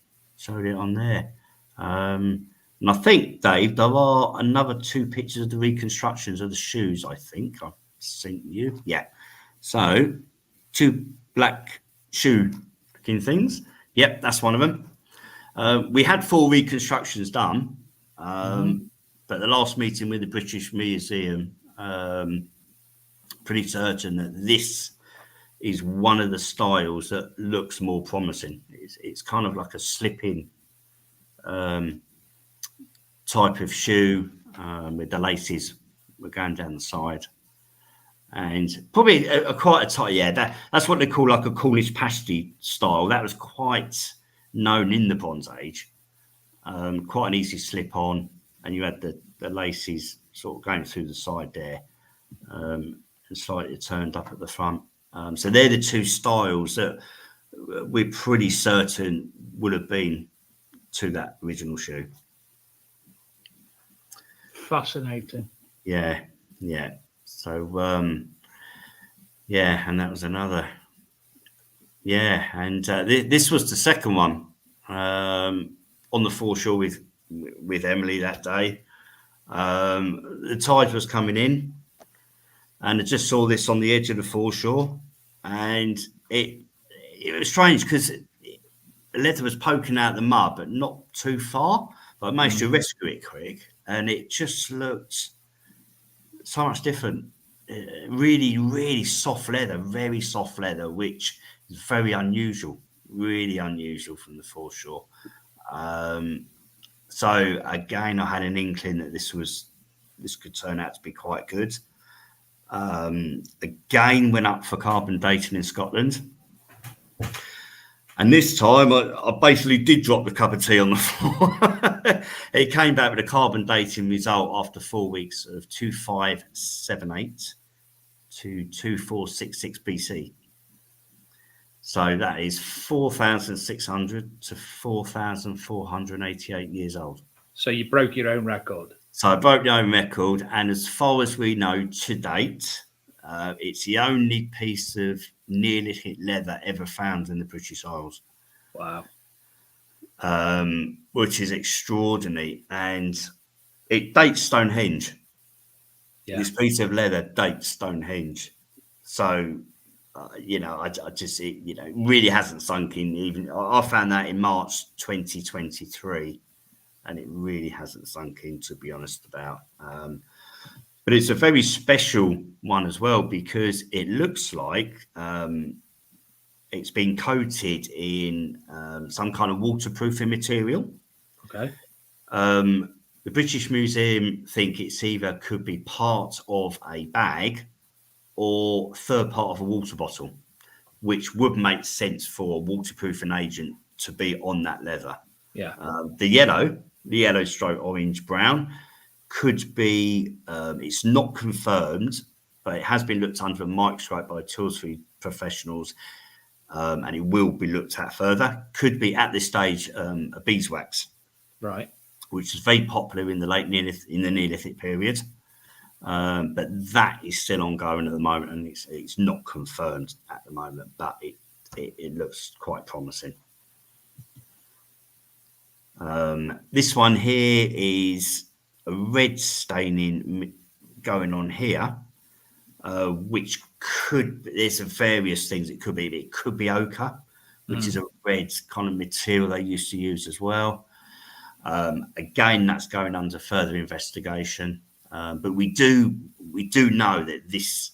on there. And I think, Dave, there are another 2 pictures of the reconstructions of the shoes. I think I've sent you. Yeah. So 2 black shoe looking things. Yep, that's one of them. We had 4 reconstructions done, but the last meeting with the British Museum, pretty certain that this is one of the styles that looks more promising. It's kind of like a slip-in type of shoe with the laces were going down the side, and probably quite a tight. Yeah, that's what they call like a Cornish pasty style. That was quite known in the Bronze Age. Quite an easy slip on, and you had the laces sort of going through the side there, and slightly turned up at the front. So they're the 2 styles that we're pretty certain would have been to that original shoe. Fascinating. Yeah. So and that was another. Yeah, and this was the second one on the foreshore with Emily that day. The tide was coming in, and I just saw this on the edge of the foreshore, and it was strange because the leather was poking out the mud, but not too far. But I managed to rescue it quick, and it just looked so much different. Really, really soft leather, very soft leather, which is very unusual, really unusual from the foreshore. So again, I had an inkling that this could turn out to be quite good. Again, went up for carbon dating in Scotland. And this time, I basically did drop the cup of tea on the floor. It came back with a carbon dating result after 4 weeks of 2578 to 2466 BC. So that is 4,600 to 4,488 years old. So you broke your own record. So I broke my own record, and as far as we know to date, it's the only piece of Neolithic leather ever found in the British Isles. Wow. Which is extraordinary, and it dates Stonehenge. Yeah. This piece of leather dates Stonehenge. So, I just, it really hasn't sunk in. Even I found that in March 2023, and it really hasn't sunk in, to be honest about. But it's a very special one as well, because it looks like it's been coated in some kind of waterproofing material. Okay. The British Museum think it's either could be part of a bag or third part of a water bottle, which would make sense for a waterproofing agent to be on that leather. Yeah. The yellow stroke orange brown could be, it's not confirmed, but it has been looked under a microscope by Tilsley professionals, and it will be looked at further. Could be at this stage a beeswax, right, which is very popular in the Neolithic period, but that is still ongoing at the moment, and it's not confirmed at the moment, but it looks quite promising. This one here is a red staining going on here, which there's various things it could be. It could be ochre, which is a red kind of material they used to use as well. Again, that's going under further investigation. But we do know that this,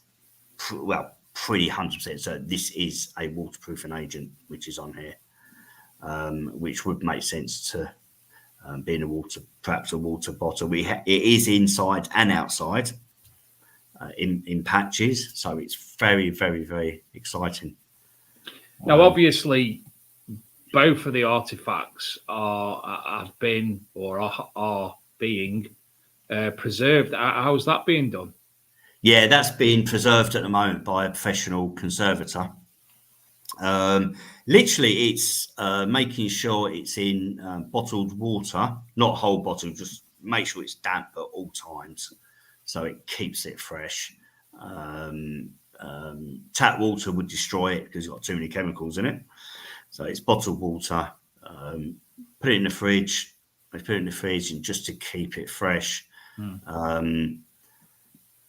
pretty 100%. So this is a waterproofing agent, which is on here, which would make sense to be in perhaps a water bottle. It is inside and outside in patches, so it's very, very, very exciting. Now, obviously, both of the artifacts have been or are being preserved. How's that being done? Yeah, that's being preserved at the moment by a professional conservator. Literally, it's making sure it's in bottled water, not whole bottle, just make sure it's damp at all times, so it keeps it fresh. Tap water would destroy it because it's got too many chemicals in it. So it's bottled water. Put it in the fridge. We put it in the fridge and just to keep it fresh.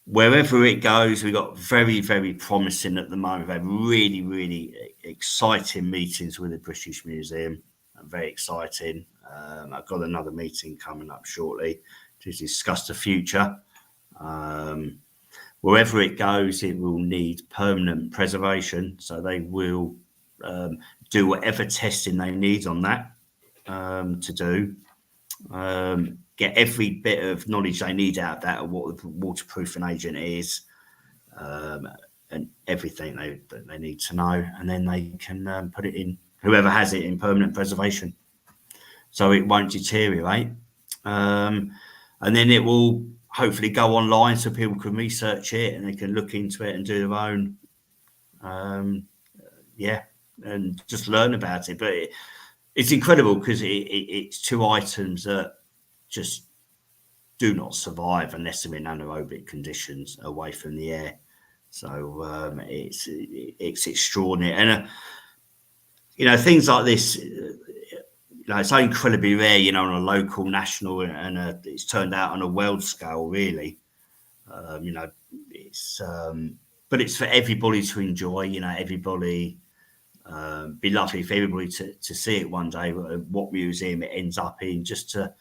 Wherever it goes, we've got very, very promising at the moment. We've had really, really exciting meetings with the British Museum. Very exciting. I've got another meeting coming up shortly to discuss the future. Wherever it goes, it will need permanent preservation. So they will do whatever testing they need on that to do. Get every bit of knowledge they need out of that, of what the waterproofing agent is, and everything they need to know, and then they can put it in, whoever has it, in permanent preservation, so it won't deteriorate. And then it will hopefully go online so people can research it and they can look into it and do their own, and just learn about it. But it's incredible because it's two items that just do not survive unless they're in anaerobic conditions away from the air. So it's extraordinary. And, things like this, it's so incredibly rare, on a local, national, and it's turned out on a world scale, really. But it's for everybody to enjoy, everybody. Be lovely for everybody to see it one day, what museum it ends up in, just to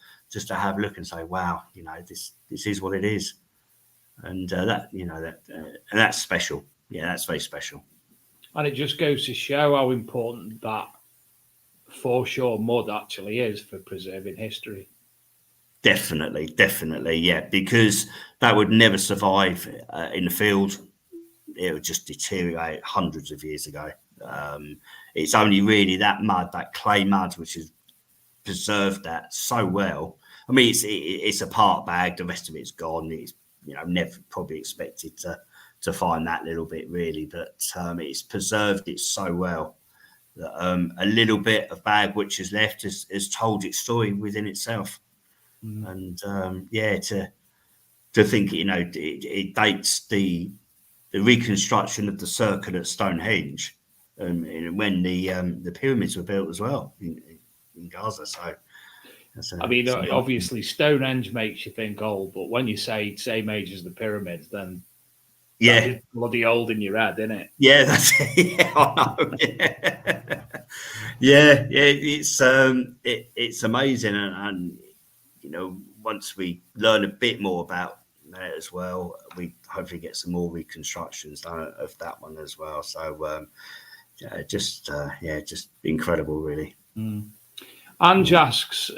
have a look and say, wow, this is what it is. And and that's special. Yeah, that's very special. And it just goes to show how important that foreshore mud actually is for preserving history. Definitely, yeah, because that would never survive in the field. It would just deteriorate hundreds of years ago. It's only really that mud, that clay mud, which has preserved that so well. I mean, it's a part bag. The rest of it's gone. It's never probably expected to find that little bit, really, but it's preserved it so well that a little bit of bag which is left has told its story within itself. And to think it dates the reconstruction of the circle at Stonehenge, when the pyramids were built as well in Gaza. So obviously Stonehenge makes you think old, but when you say same age as the pyramids, then it's bloody old in your head, isn't it? Yeah, that's it. Yeah, I know. Yeah. It's amazing, and once we learn a bit more about that as well, we hopefully get some more reconstructions done of that one as well. So just incredible, really. Ange asks,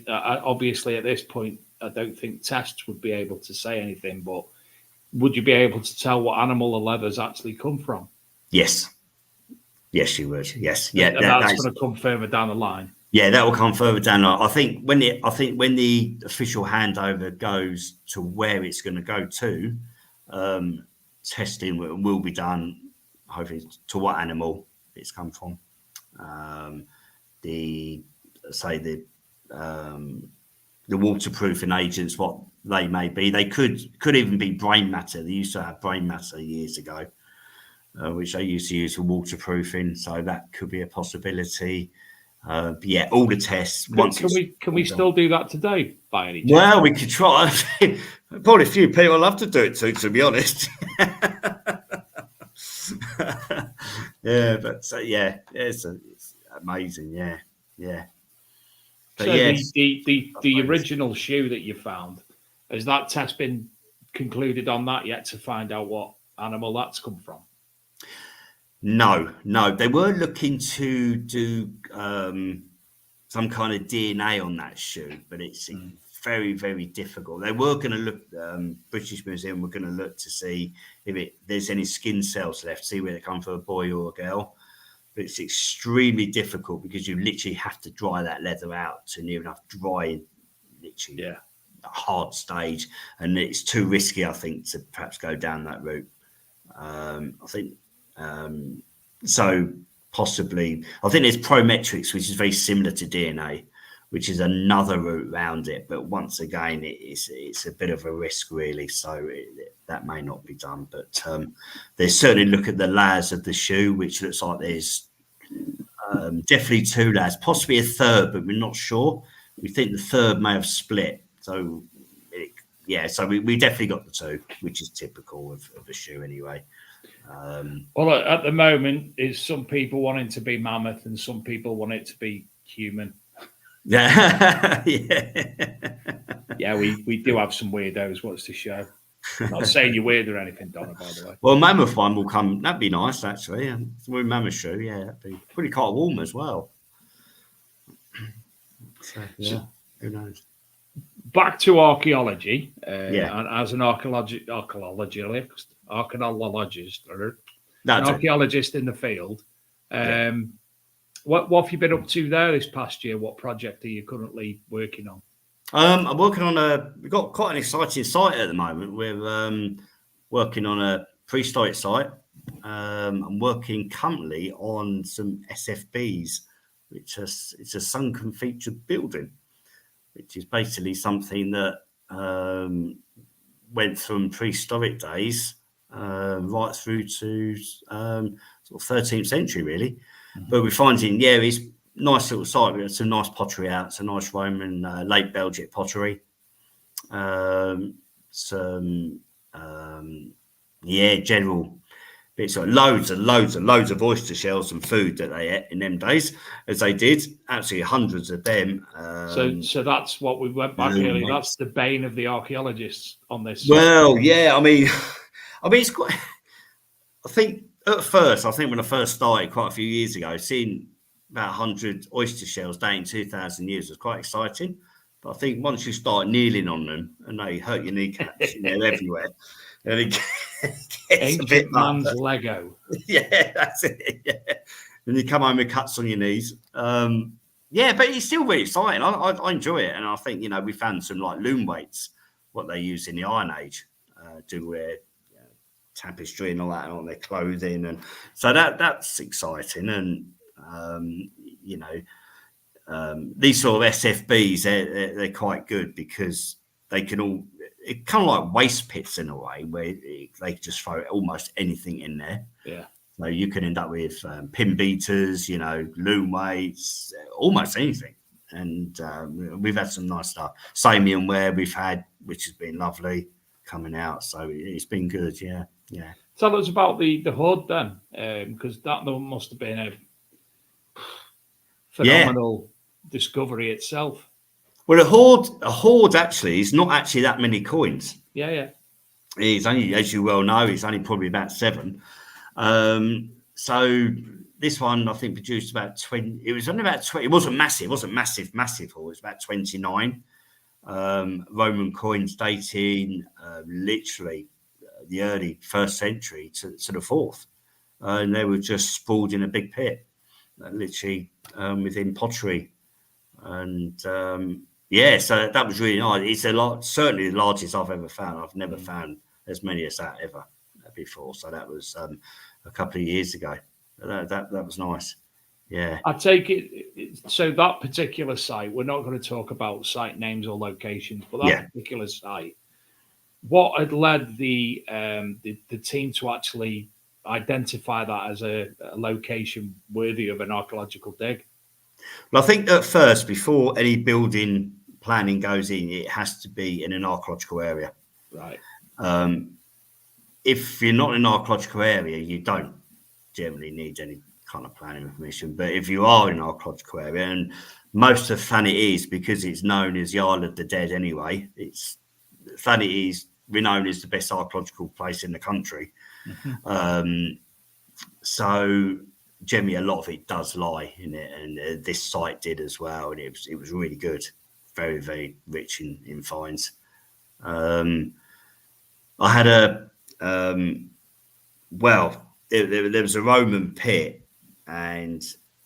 obviously at this point, I don't think tests would be able to say anything, but would you be able to tell what animal the leathers actually come from? Yes, you would. Yes, yeah. And that's going to come further down the line. Yeah, that will come further down. I think when the official handover goes to where it's going to go to, testing will be done. Hopefully, to what animal it's come from. The waterproofing agents, what they may be. They could even be brain matter. They used to have brain matter years ago, which they used to use for waterproofing. So that could be a possibility. But yeah, all the tests. Can we still do that today by any chance? Well, we could try. Probably a few people love to do it to be honest. Yeah, but yeah, it's amazing. Yeah. But So yes, the original shoe that you found, has that test been concluded on that yet to find out what animal that's come from? No. They were looking to do some kind of DNA on that shoe, but it's very, very difficult. They were going to look, British Museum were going to look to see if there's any skin cells left, see where they come from, a boy or a girl. But it's extremely difficult because you literally have to dry that leather out to near enough dry, literally a hard stage. And it's too risky, I think, to perhaps go down that route. I think so. Possibly, I think there's prometrics, which is very similar to DNA, which is another route around it. But once again, it's a bit of a risk, really. So that may not be done. But there's certainly look at the layers of the shoe, which looks like there's definitely 2 layers, possibly a third, but we're not sure. We think the third may have split. So so we definitely got the 2, which is typical of a shoe anyway. Well, at the moment, is some people wanting to be mammoth and some people want it to be human. Yeah. Yeah, we do have some weirdos. What's the show? I'm not saying you're weird or anything, Donna, by the way. Well, mammoth one will come. That'd be nice, actually. Yeah. Wearing mammoth shoe, yeah, that'd be pretty quite warm as well. So, yeah, who knows? Back to archaeology. Yeah. And as an archaeologist, in the field. What have you been up to there this past year? What project are you currently working on? I'm working on we've got quite an exciting site at the moment. We're working on a prehistoric site. I'm working currently on some SFBs, which it's a sunken featured building, which is basically something that went from prehistoric days right through to sort of 13th century, really. Mm-hmm. But we're finding, it's a nice little site. We had some nice pottery out, some nice Roman late Belgic pottery. General bits of loads of oyster shells and food that they ate in them days, as they did. Absolutely hundreds of them. So that's what we went back earlier. That's the bane of the archaeologists on this. Well, yeah, I mean, it's quite. I think when I first started quite a few years ago, seeing about 100 oyster shells dating 2,000 years was quite exciting. But I think once you start kneeling on them and they hurt your kneecaps, they're everywhere. And it gets a bit man's Lego. Yeah, that's it. Yeah. And you come home with cuts on your knees. But it's still really exciting. I enjoy it. And I think, we found some like loom weights, what they use in the Iron Age, to wear tapestry and all that on their clothing. And so that's exciting. And, these sort of SFBs, they're quite good because they can all, it kind of like waste pits in a way where they just throw almost anything in there. Yeah. So you can end up with pin beaters, loom weights, almost anything. And we've had some nice stuff. Samian ware we've had, which has been lovely coming out. So it's been good. Yeah. Tell us about the hood then, because that must have been a phenomenal discovery itself. Well, a hoard actually is not actually that many coins. Yeah. It's only, as you well know, it's only probably about 7. So this one, I think, produced about 20. It was only about 20. It wasn't massive. It wasn't massive hoard. It was about 29 Roman coins dating literally the early 1st century to the 4th. And they were just spooled in a big pit, literally within pottery. And so that was really nice. It's certainly the largest I've ever found. I've never found as many as that ever before. So that was a couple of years ago. That was nice. Yeah. I take it. So that particular site, we're not going to talk about site names or locations, but that particular site, what had led the team to actually identify that as a location worthy of an archaeological dig? Well, I think at first, before any building planning goes in, it has to be in an archaeological area. Right. If you're not in an archaeological area, you don't generally need any kind of planning permission. But if you are in an archaeological area, and most of Thanet is, because it's known as the Isle of the Dead anyway, Thanet is renowned as the best archaeological place in the country. So generally, a lot of it does lie in it, and this site did as well, and it was really good, very, very rich in finds. I had there was a Roman pit, and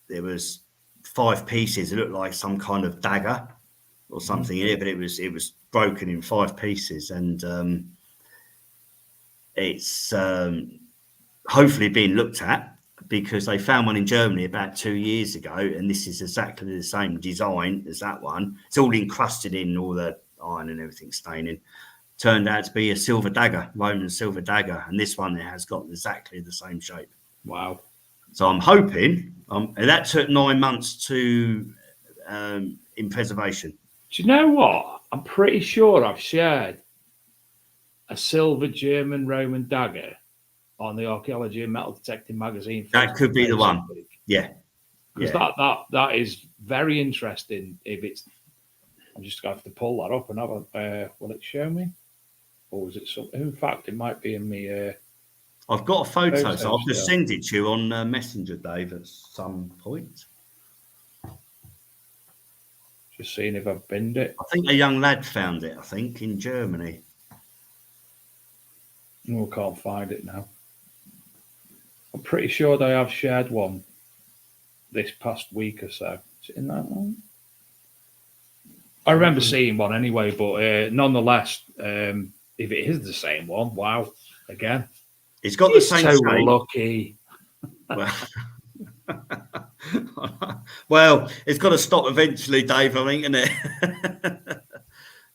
there was 5 pieces. It looked like some kind of dagger or something in it, but it was broken in 5 pieces, and it's hopefully being looked at, because they found one in Germany about 2 years ago, and this is exactly the same design as that one. It's all encrusted in all the iron and everything staining. Turned out to be a silver dagger, Roman silver dagger, and this one has got exactly the same shape. Wow. So I'm hoping, and that took 9 months to in preservation. Do you know what? I'm pretty sure I've shared a silver German Roman dagger on the Archaeology and Metal Detecting magazine. That could be the one. Yeah. Because that is very interesting. If it's, I'm just going to have to pull that up and have a, will it show me? Or is it something? In fact, it might be in me. I've got a photo, so I'll just send it to you on Messenger, Dave, at some point. Just seeing if I've binned it. I think a young lad found it, in Germany. Oh, I can't find it now. I'm pretty sure they have shared one this past week or so. Is it in that one? I remember seeing one anyway, but nonetheless, if it is the same one, wow, again. It's got the same so shape. Lucky. Well, it's got to stop eventually, Dave, I think, isn't it?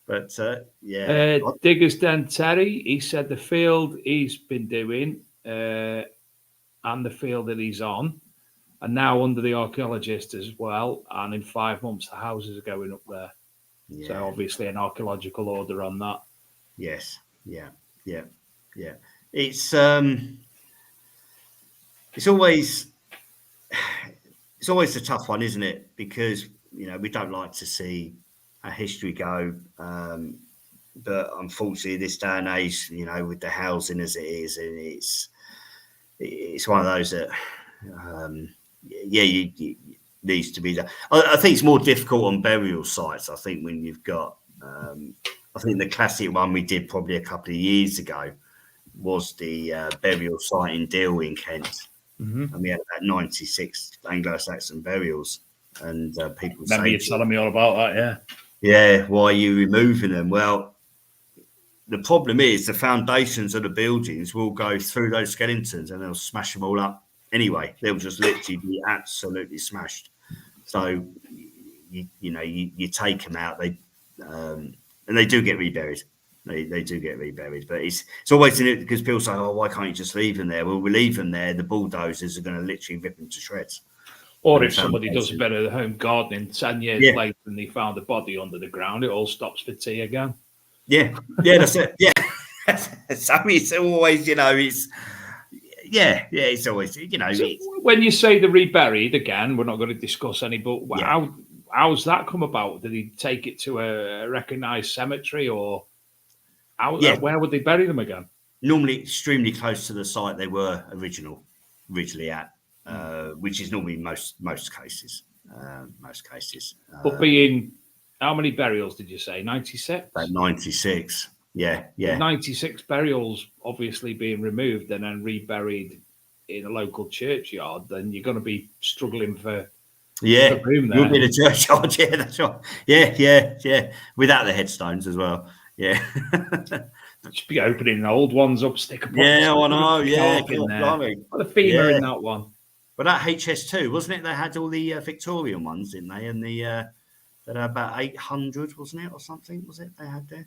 But, yeah. Diggers Den Terry, he said the field he's been doing and the field that he's on are now under the archaeologist as well. And in 5 months, the houses are going up there. Yeah. So obviously an archaeological order on that. Yes. Yeah. It's always a tough one, isn't it? Because, we don't like to see a history go. But unfortunately, this day and age, with the housing as it is, and it's one of those that, you needs to be done. I think it's more difficult on burial sites. I think when you've got, I think the classic one we did probably a couple of years ago was the burial site in Deal in Kent. And we had about 96 Anglo-Saxon burials, and people remember you telling me all about that. Yeah, why are you removing them? Well, the problem is the foundations of the buildings will go through those skeletons and they'll smash them all up anyway. They'll just literally be absolutely smashed. So you take them out, and they do get reburied. They do get reburied, but it's always in it because people say, "Oh, why can't you just leave them there?" Well, we leave them there. The bulldozers are going to literally rip them to shreds. Or if somebody does a bit of home gardening 10 years later and they found a body under the ground, it all stops for tea again. Yeah, that's it. Yeah, so it's always, it's always, So when you say the reburied again, we're not going to discuss any, but how's that come about? Did he take it to a recognised cemetery, or where would they bury them again? Normally extremely close to the site they were originally at, which is normally most cases. But being, how many burials did you say? 96? About 96. Yeah. 96 burials obviously being removed and then reburied in a local churchyard, then you're going to be struggling for room there. You'll be in a churchyard, yeah, that's right. Yeah. Without the headstones as well. Yeah. Just be opening old ones up, stick a I know, yeah. In there. What a femur in that one. But that HS2, wasn't it? They had all the Victorian ones, didn't they? And that are about 800, wasn't it, or something? Was it they had there?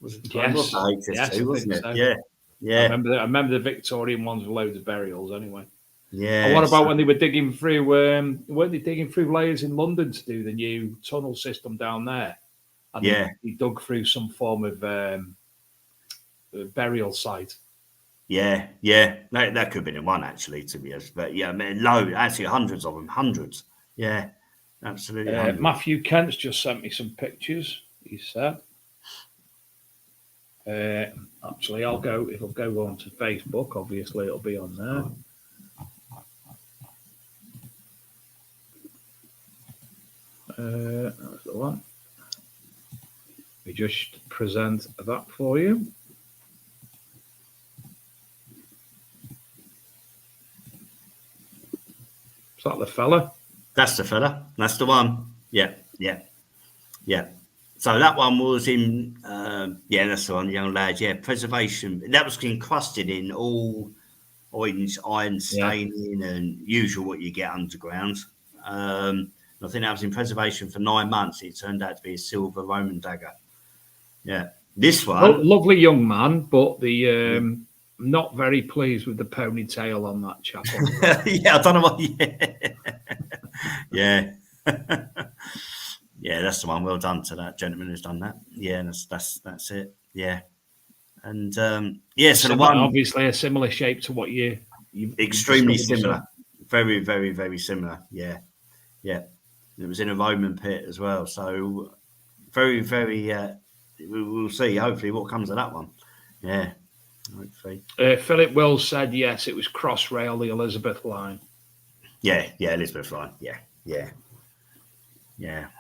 Was it? Yes. Was HS2, wasn't it? So. Yeah. I remember the Victorian ones with loads of burials. Anyway. Yeah. And what about when they were digging through? Weren't they digging through layers in London to do the new tunnel system down there? And they dug through some form of burial site. Yeah. That could have been in one, actually, to be honest. But yeah, I mean, actually, hundreds of them, hundreds. Yeah, absolutely. Matthew Kent's just sent me some pictures. He said. Actually, if I'll go on to Facebook, obviously it'll be on there. That's the one. We just present that for you. Is that the fella? That's the fella. That's the one. Yeah. So that one was in, that's the one, young lad. Yeah, preservation. That was encrusted in all iron staining and usual what you get underground. I think that was in preservation for 9 months. It turned out to be a silver Roman dagger. Yeah. This one. Lovely young man, but the not very pleased with the ponytail on that chap. Yeah, I don't know what. Yeah. Yeah, that's the one. Well done to that gentleman who's done that. Yeah, that's it. Yeah. And so the one obviously a similar shape to what you extremely similar. Very, very, very similar. Yeah. Yeah. It was in a Roman pit as well. So very, very we'll see hopefully what comes of that one. Yeah. Hopefully. Philip Wills said yes, it was Crossrail, the Elizabeth line. Yeah, Elizabeth line. Yeah.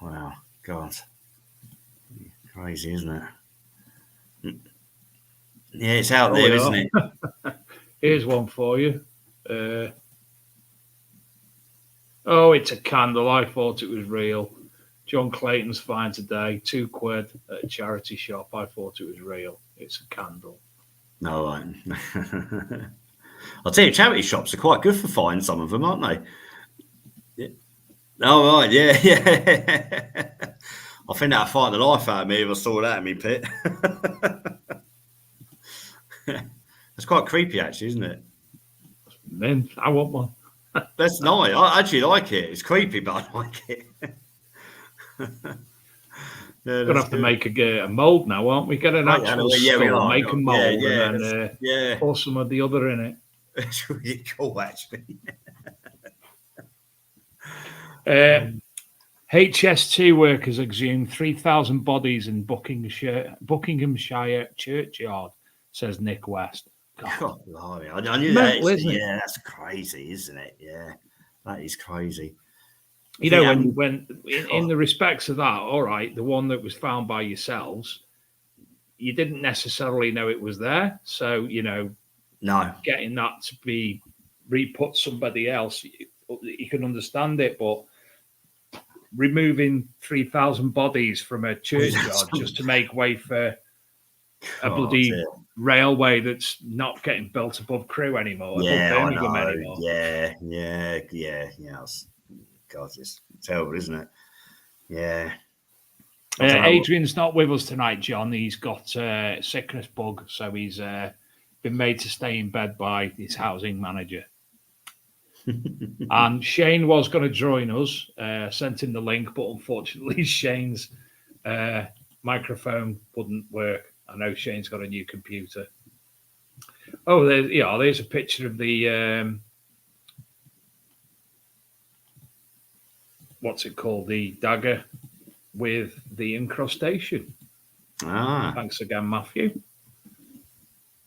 Wow, God, crazy, isn't it? Yeah, it's out there, isn't it? Here's one for you. It's a candle. I thought it was real. John Clayton's fine today. £2 at a charity shop. I thought it was real. It's a candle. No, right. I'll tell you, charity shops are quite good for finding some of them, aren't they? Oh, right, yeah. I think that'd fight the life out of me if I saw that in my pit. It's quite creepy, actually, isn't it? Man, I want one. That's nice. I actually like it. It's creepy, but I like it. We're going to have to make a mould now, aren't we? Get an actual skull, make a mould, and then pour some of the other in it. It's really cool, actually. HS2 workers exhumed 3,000 bodies in Buckinghamshire churchyard, says Nick West. God, I knew that. Yeah, that's crazy, isn't it? Yeah, that is crazy. You know, when in the respects of that, all right, the one that was found by yourselves, you didn't necessarily know it was there. So, no, getting that to be re-put somebody else, you can understand it, but removing 3,000 bodies from a churchyard just to make way for a bloody railway that's not getting built above Crewe anymore. Yeah, I know. Anymore. Yeah. God, it's terrible, isn't it? Yeah. Adrian's not with us tonight, John. He's got a sickness bug, so he's been made to stay in bed by his housing manager. And Shane was going to join us, sent him the link, but unfortunately Shane's microphone wouldn't work. I know Shane's got a new computer. Oh, there's a picture of the what's it called? The dagger with the incrustation. Thanks again, Matthew.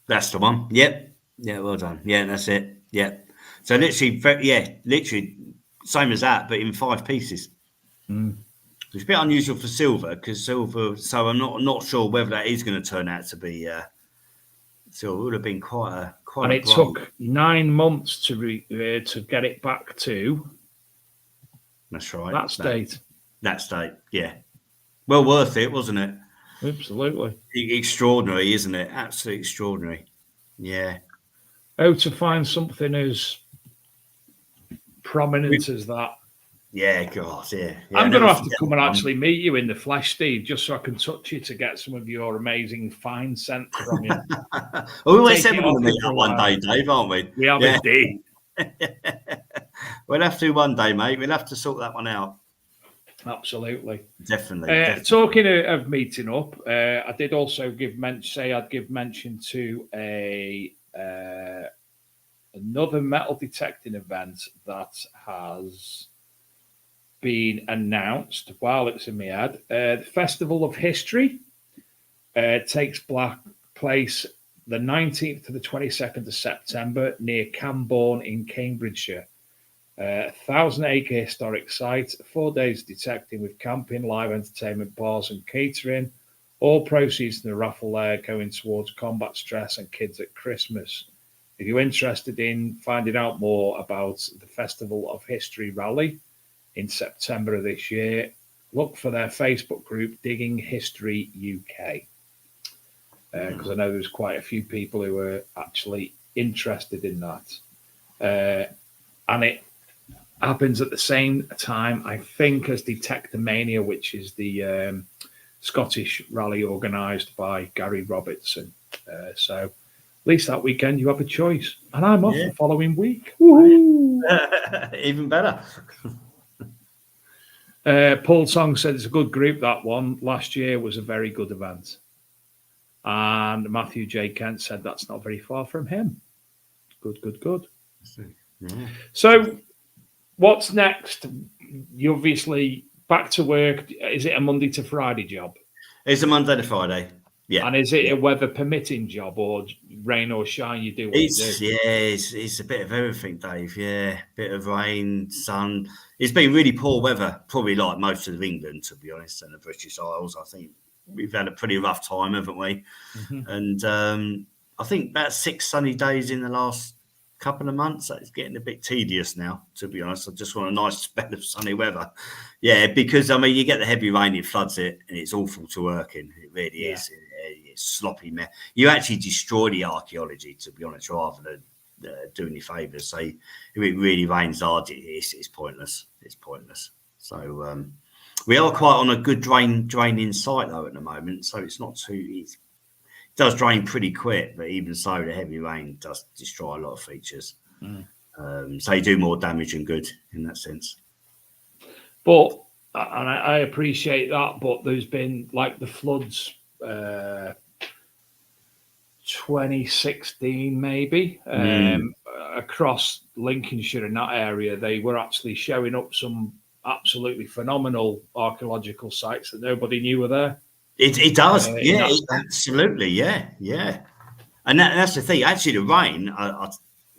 That's the one. Yep. Yeah, well done. Yeah, that's it. Yep. So literally same as that, but in 5 pieces. It's a bit unusual for silver because silver. So I'm not sure whether that is going to turn out to be silver. It would have been quite. And it took 9 months to get it back to. That's right. That state. That state. Yeah. Well worth it, wasn't it? Absolutely. Extraordinary, isn't it? Absolutely extraordinary. Yeah. To find something as prominent as that. Yeah, God, yeah. I'm going to have to come and actually meet you in the flesh, Steve, just so I can touch you to get some of your amazing fine scent from you. We always said we're going to meet up one day, Dave, aren't we? We have indeed. We'll have to one day, mate. We'll have to sort that one out. Absolutely. Definitely. Talking of meeting up, I did also I'd give mention to another metal detecting event that has been announced while it's in my head. The Festival of History takes place the 19th to the 22nd of September near Camborne in Cambridgeshire. 1,000-acre historic site, 4 days detecting with camping, live entertainment, bars and catering. All proceeds from the raffle there going towards combat stress and kids at Christmas. If you're interested in finding out more about the Festival of History rally in September of this year, look for their Facebook group, Digging History UK. Because I know there's quite a few people who are actually interested in that. And it happens at the same time, I think, as Detectomania, which is the Scottish rally organised by Gary Robertson. So at least that weekend you have a choice. And I'm off the following week. Woohoo! Even better. Paul Song said it's a good group, that one. Last year was a very good event. And Matthew J. Kent said that's not very far from him. Good. Yeah. So what's next? You obviously back to work. Is it a Monday to Friday job? It's a Monday to Friday. Yeah. And is it a weather permitting job, or rain or shine, you do what you do? It's a bit of everything, Dave. Yeah, bit of rain, sun. It's been really poor weather, probably like most of England, to be honest, and the British Isles. I think we've had a pretty rough time, haven't we? Mm-hmm. And I think about 6 sunny days in the last couple of months. It's getting a bit tedious now, to be honest. I just want a nice spell of sunny weather. Yeah, because I mean, you get the heavy rain, it floods it, and it's awful to work in. It really is. It's sloppy mess. You actually destroy the archaeology, to be honest, rather than doing you favours. So if it really rains hard, it's pointless. It's pointless. So we are quite on a good draining site though at the moment. So it's not too easy. It does drain pretty quick, but even so, the heavy rain does destroy a lot of features. So you do more damage than good in that sense. But, and I appreciate that, but there's been like the floods, 2016 maybe, across Lincolnshire in that area. They were actually showing up some absolutely phenomenal archaeological sites that nobody knew were there. It does, absolutely, yeah. And that's the thing. Actually, the rain,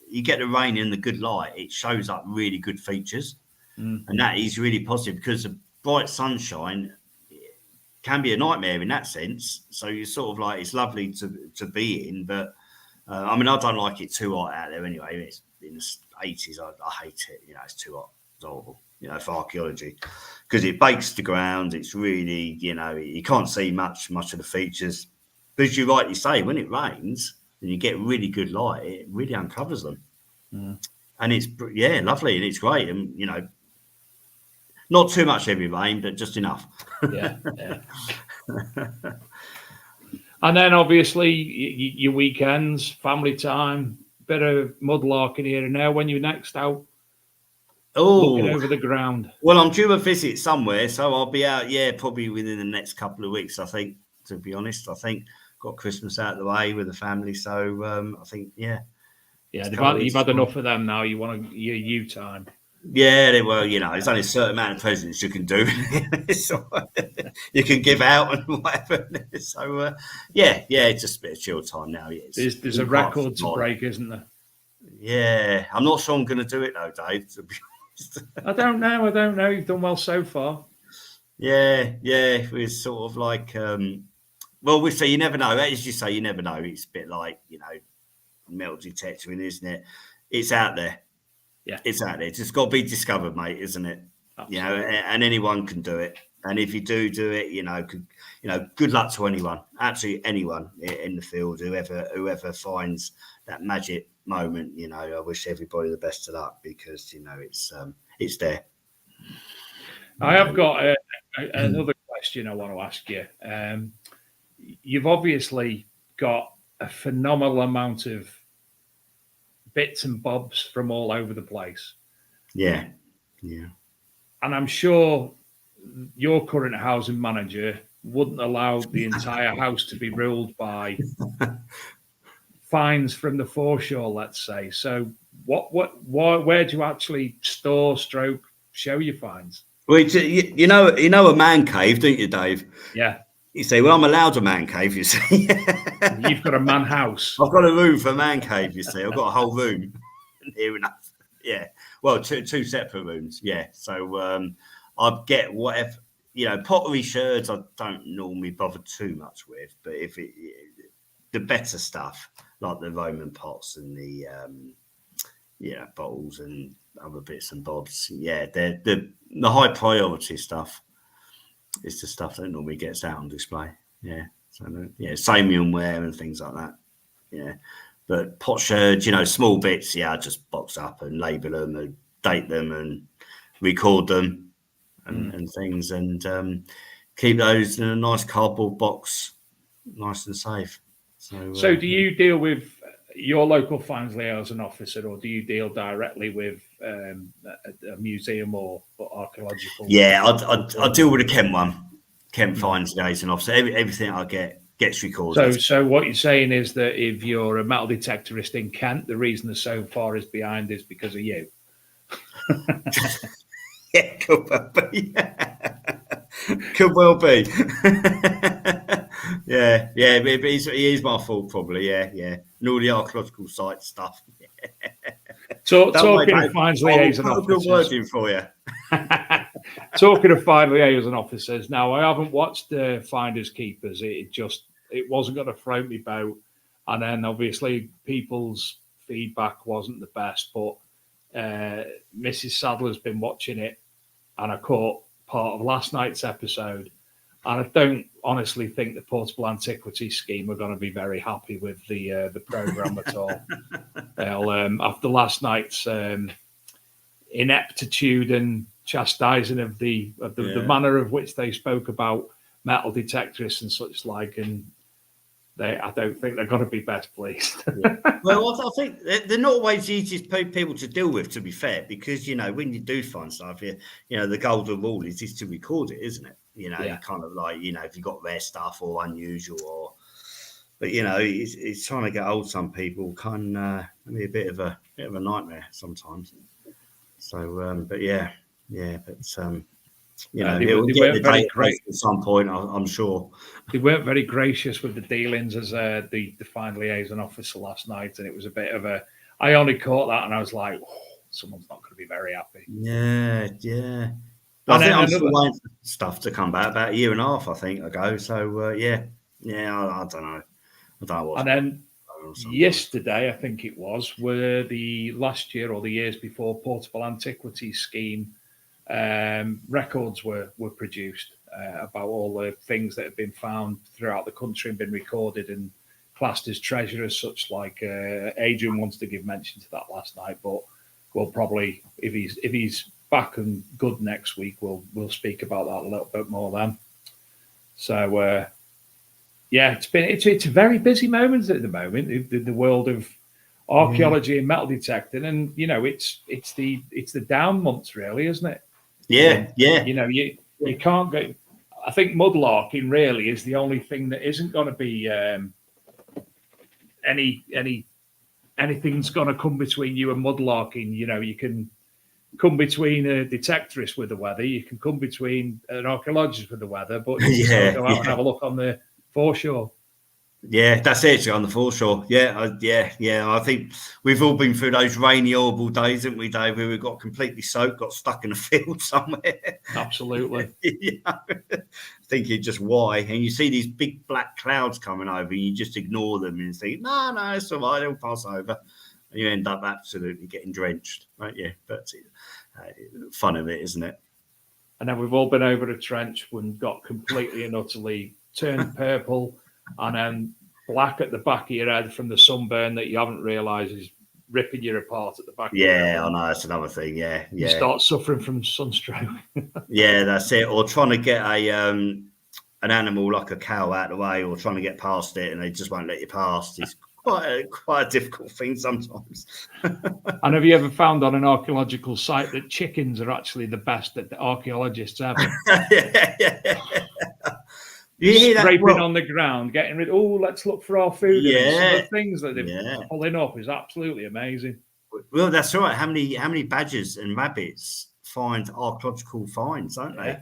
you get the rain in the good light, it shows up really good features, and that is really positive because the bright sunshine can be a nightmare in that sense. So you're sort of like, it's lovely to be in, but I mean, I don't like it too hot out there anyway. It's in the 80s. I hate it. It's too hot. It's horrible. For archaeology, because it bakes the ground. It's really, you can't see much of the features. But as you rightly say, when it rains and you get really good light, it really uncovers them. And it's, lovely, and it's great. And, not too much heavy rain, but just enough. Yeah. And then obviously your weekends, family time, bit of mudlarking here and there. When you're next out, looking over the ground. Well, I'm due a visit somewhere, so I'll be out, probably within the next couple of weeks, I think, to be honest. I think got Christmas out of the way with the family, so I think, Yeah, you've had enough of them now. You want your you time. Yeah, they were, there's only a certain amount of presents you can do. So, you can give out and whatever. So, it's just a bit of chill time now. There's a record to break, isn't there? Yeah, I'm not sure I'm going to do it though, Dave, to be honest. I don't know. You've done well so far. Yeah. We're sort of like, well, we say you never know. As you say, you never know. It's a bit like, metal detecting, isn't it? It's out there. Yeah, it's out there. It's just got to be discovered, mate, isn't it? Absolutely. And anyone can do it. And if you do it, good luck to anyone, absolutely anyone in the field, whoever finds that magic moment. I wish everybody the best of luck because it's there. I have got another question I want to ask you. You've obviously got a phenomenal amount of bits and bobs from all over the place. Yeah. And I'm sure your current housing manager wouldn't allow the entire house to be ruled by fines from the foreshore, let's say. So where do you actually store, show your fines? Well, you know a man cave, don't you, Dave? Yeah. You say, well, I'm allowed a man cave, you see. You've got a man house. I've got a room for a man cave, you see. I've got a whole room near enough. Yeah. Well, two separate rooms. Yeah. So I get whatever, pottery sherds I don't normally bother too much with, but the better stuff, like the Roman pots and the bottles and other bits and bobs, they're the high priority stuff. It's the stuff that normally gets out on display. Yeah. So Samian ware and things like that. Yeah. But pot sherds, small bits, I just box up and label them and date them and record them and things, and keep those in a nice cardboard box, nice and safe. So do you deal with your local fines liaison officer, or do you deal directly with a museum or archaeological? Yeah, I deal with the Kent one. Kent fines liaison officer. Everything I get gets recorded. So what you're saying is that if you're a metal detectorist in Kent, the reason the so far is behind is because of you. Yeah, could well be. Could well be. Yeah, but he is my fault probably. Yeah. And all the archaeological site stuff. Talking of fines liaison officers. Good word in for you. Talking of fine liaison officers, now I haven't watched Finders Keepers. It wasn't going to float me boat, and then obviously people's feedback wasn't the best. But Mrs. Sadler's been watching it, and I caught part of last night's episode, and I don't honestly think the Portable Antiquity Scheme are going to be very happy with the program at all. They'll after last night's ineptitude and chastising of the manner of which they spoke about metal detectorists and such like, and I don't think they're going to be best pleased. Well, I think they're not always the easiest people to deal with, to be fair, because when you do find stuff, the golden rule is to record it, isn't it? You kind of like if you've got rare stuff or unusual, but it's trying to get hold of some people can be a bit of a nightmare sometimes. So, but yeah, but we'll get the date at some point, I'm sure. They weren't very gracious with the dealings as the fine liaison officer last night, and it was a bit of I only caught that, and I was like, someone's not going to be very happy. Yeah. I think I'm still waiting for stuff to come back about a year and a half, I think, ago. So I don't know. And then yesterday, I think it was, were the last year or the years before Portable Antiquity Scheme records were produced about all the things that have been found throughout the country and been recorded and classed as treasure as such. Like Adrian wants to give mention to that last night, but we'll probably, if he's back and good next week, we'll speak about that a little bit more then. So it's a very busy moment at the moment in the world of archaeology and metal detecting, and it's the down months really, isn't it? Yeah. You can't go. I think mudlarking really is the only thing that isn't going to be anything's going to come between you and mudlarking. You can come between a detectorist with the weather, you can come between an archaeologist with the weather, but you can go out and have a look on the foreshore. Yeah, that's it, on the foreshore. I think we've all been through those rainy, horrible days, haven't we, Dave, where we got completely soaked, got stuck in a field somewhere. Absolutely. Thinking just why. And you see these big black clouds coming over, and you just ignore them and think, no, it's all right, they'll pass over. And you end up absolutely getting drenched, right? Yeah, but fun of it, isn't it? And then we've all been over the trench and got completely and utterly turned purple and then black at the back of your head from the sunburn that you haven't realised is ripping you apart at the back. Yeah, I know, that's another thing. Yeah. You start suffering from sunstroke. Yeah, that's it. Or trying to get an animal like a cow out of the way, or trying to get past it and they just won't let you past. It's quite a difficult thing sometimes. And have you ever found on an archaeological site that chickens are actually the best that the archaeologists ever? yeah. You hear that? Scraping on the ground, getting rid. Oh, let's look for our food. Yeah. And some of the things that they're pulling up is absolutely amazing. Well, that's right. How many badgers and rabbits find archaeological finds, don't they?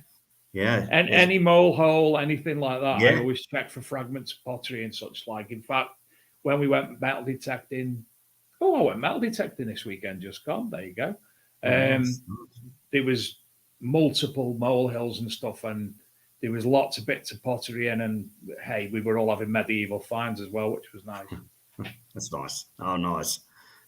Yeah. And any mole hole, anything like that, Yeah. I always check for fragments of pottery and such like. In fact, when we went metal detecting, I went metal detecting this weekend, just gone. There you go. There was multiple mole hills and stuff, and there was lots of bits of pottery in, and hey, we were all having medieval finds as well, which was nice. That's nice. Oh, nice.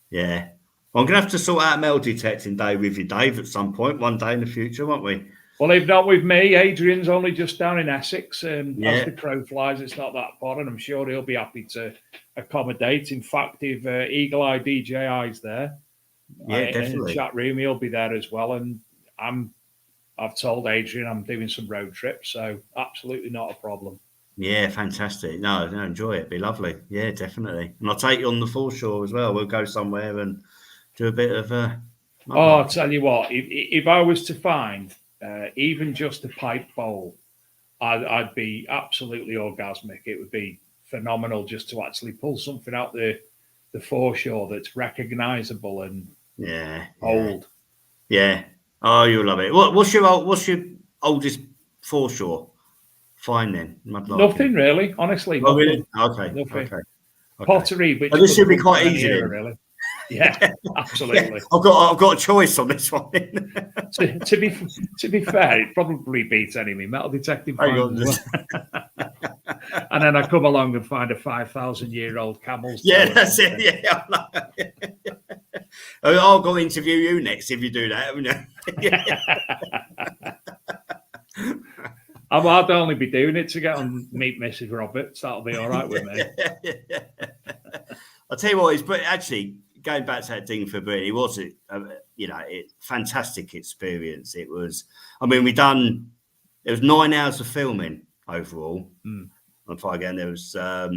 Yeah. Well, I'm going to have to sort out metal detecting day with you, Dave, at some point, one day in the future, won't we? Well, if not with me, Adrian's only just down in Essex. As the crow flies, it's not that far, and I'm sure he'll be happy to accommodate. In fact, if Eagle Eye DJI's there, definitely. in the chat room, he'll be there as well. And I've told Adrian I'm doing some road trips, so absolutely not a problem. Yeah, fantastic. No, enjoy it. It'd be lovely. Yeah, definitely. And I'll take you on the foreshore as well. We'll go somewhere and do a bit of I'll tell you what, if I was to find even just a pipe bowl, I'd be absolutely orgasmic. It would be phenomenal just to actually pull something out the foreshore that's recognizable and old. Yeah. Oh, you'll love it. What's your oldest foreshore find then? Nothing really, honestly. Oh, really? Nothing. Okay. Pottery, which this should be quite easy, really. Yeah, absolutely. Yeah, I've got a choice on this one. to be fair, it probably beats any metal detecting finds. And then I come along and find a 5,000-year-old camel's. Yeah, that's it. Yeah, I'll go interview you next if you do that. I'd only be doing it to get on meet Mrs. Roberts. That'll be all right with me. I'll tell you what, but actually going back to that Ding for Britain, it was a fantastic experience. It was. I mean, it was 9 hours of filming overall. On fire again, there was, the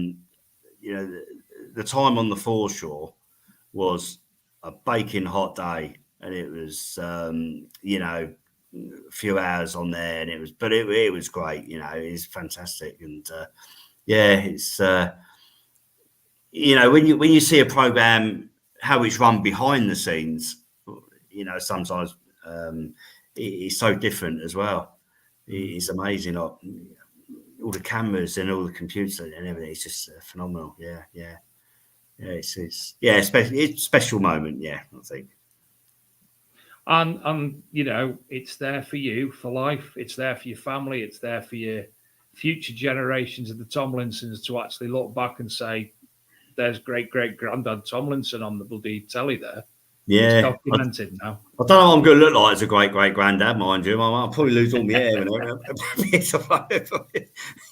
time on the foreshore was a baking hot day, and it was, a few hours on there, and it was great. It was fantastic, and it's when you see a program how it's run behind the scenes, sometimes it's so different as well. It's amazing, all the cameras and all the computers and everything. It's just phenomenal. Yeah. It's a special moment. Yeah, I think. And it's there for you for life. It's there for your family. It's there for your future generations of the Tomlinsons to actually look back and say, "There's great granddad Tomlinson on the bloody telly there." Yeah, it's documented now. I don't know what I'm going to look like as a great granddad, mind you. I'll probably lose all my hair.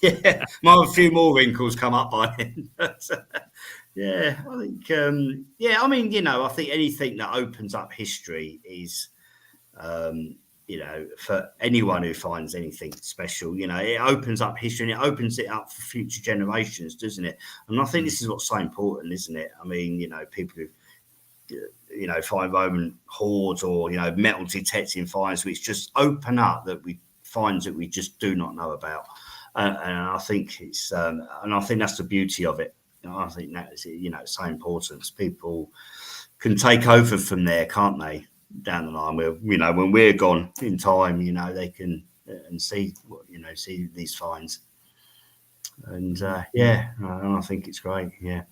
Yeah, might have a few more wrinkles come up by then. But, yeah, I think. I mean, I think anything that opens up history is, for anyone who finds anything special, it opens up history and it opens it up for future generations, doesn't it? And I think this is what's so important, isn't it? I mean, people who, find Roman hoards or, metal detecting finds, which just open up finds that we just do not know about. And I think and I think that's the beauty of it. I think that's, so important. People can take over from there, can't they? Down the line, where when we're gone in time, they can and see see these finds, and and I think it's great. Yeah.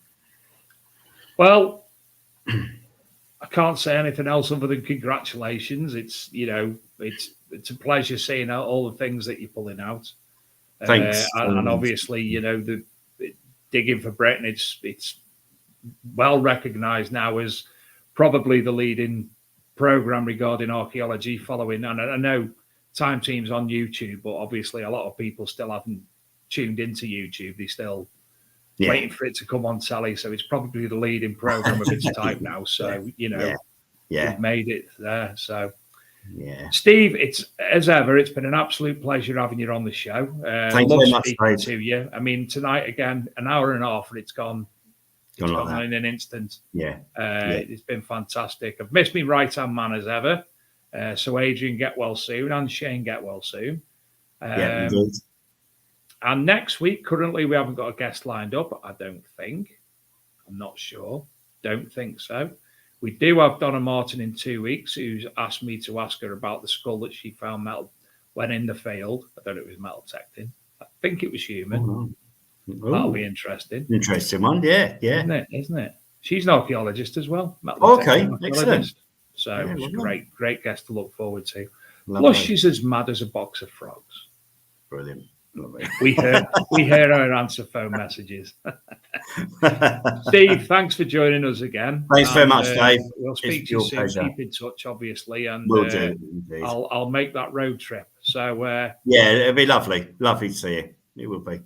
Well, I can't say anything else other than congratulations. It's it's a pleasure seeing out all the things that you're pulling out. Thanks. And obviously, the Digging for Britain, it's well recognised now as probably the leading program regarding archaeology following. And I know Time Team's on YouTube, but obviously a lot of people still haven't tuned into YouTube. They're still waiting for it to come on telly. So it's probably the leading program of its type now. So, we've made it there. So, Steve, it's as ever, it's been an absolute pleasure having you on the show. Thank you very much, speaking to you. I mean, tonight again, an hour and a half, and it's gone Gone like gone that. in an instant. Yeah. It's been fantastic. I've missed me right-hand man as ever. So Adrian, get well soon, and Shane, get well soon. Yeah, indeed. And next week, currently, we haven't got a guest lined up, I don't think. I'm not sure. Don't think so. We do have Donna Martin in 2 weeks, who's asked me to ask her about the skull that she found metal when in the field. I don't know if it was metal detecting. I think it was human. That'll be interesting. Interesting one. Yeah. Isn't it? She's an archaeologist as well. Okay, excellent. So it was great guest to look forward to. Lovely. Plus, she's as mad as a box of frogs. Brilliant. Lovely. We hear her answer phone messages. Steve, thanks for joining us again. Thanks very much, Dave. We'll speak to you soon. Pleasure. Keep in touch, obviously, and Will do. Indeed. I'll make that road trip. So yeah, it'll be lovely. Lovely to see you. It will be.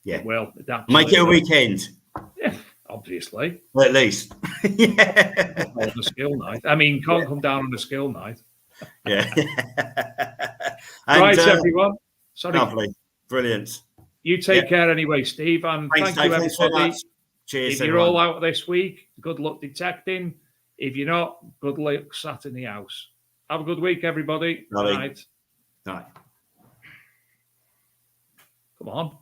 Yeah. Well, make it a weekend. Yeah, obviously. At least. Yeah. On a skill night. I mean, can't come down on a skill night. Yeah. Right, everyone. Sorry. Lovely. Brilliant. You take care anyway, Steve. And thanks, thank Dave. you, everybody. Cheers. If you're all out this week, good luck detecting. If you're not, good luck sat in the house. Have a good week, everybody. Night. Night. Come on.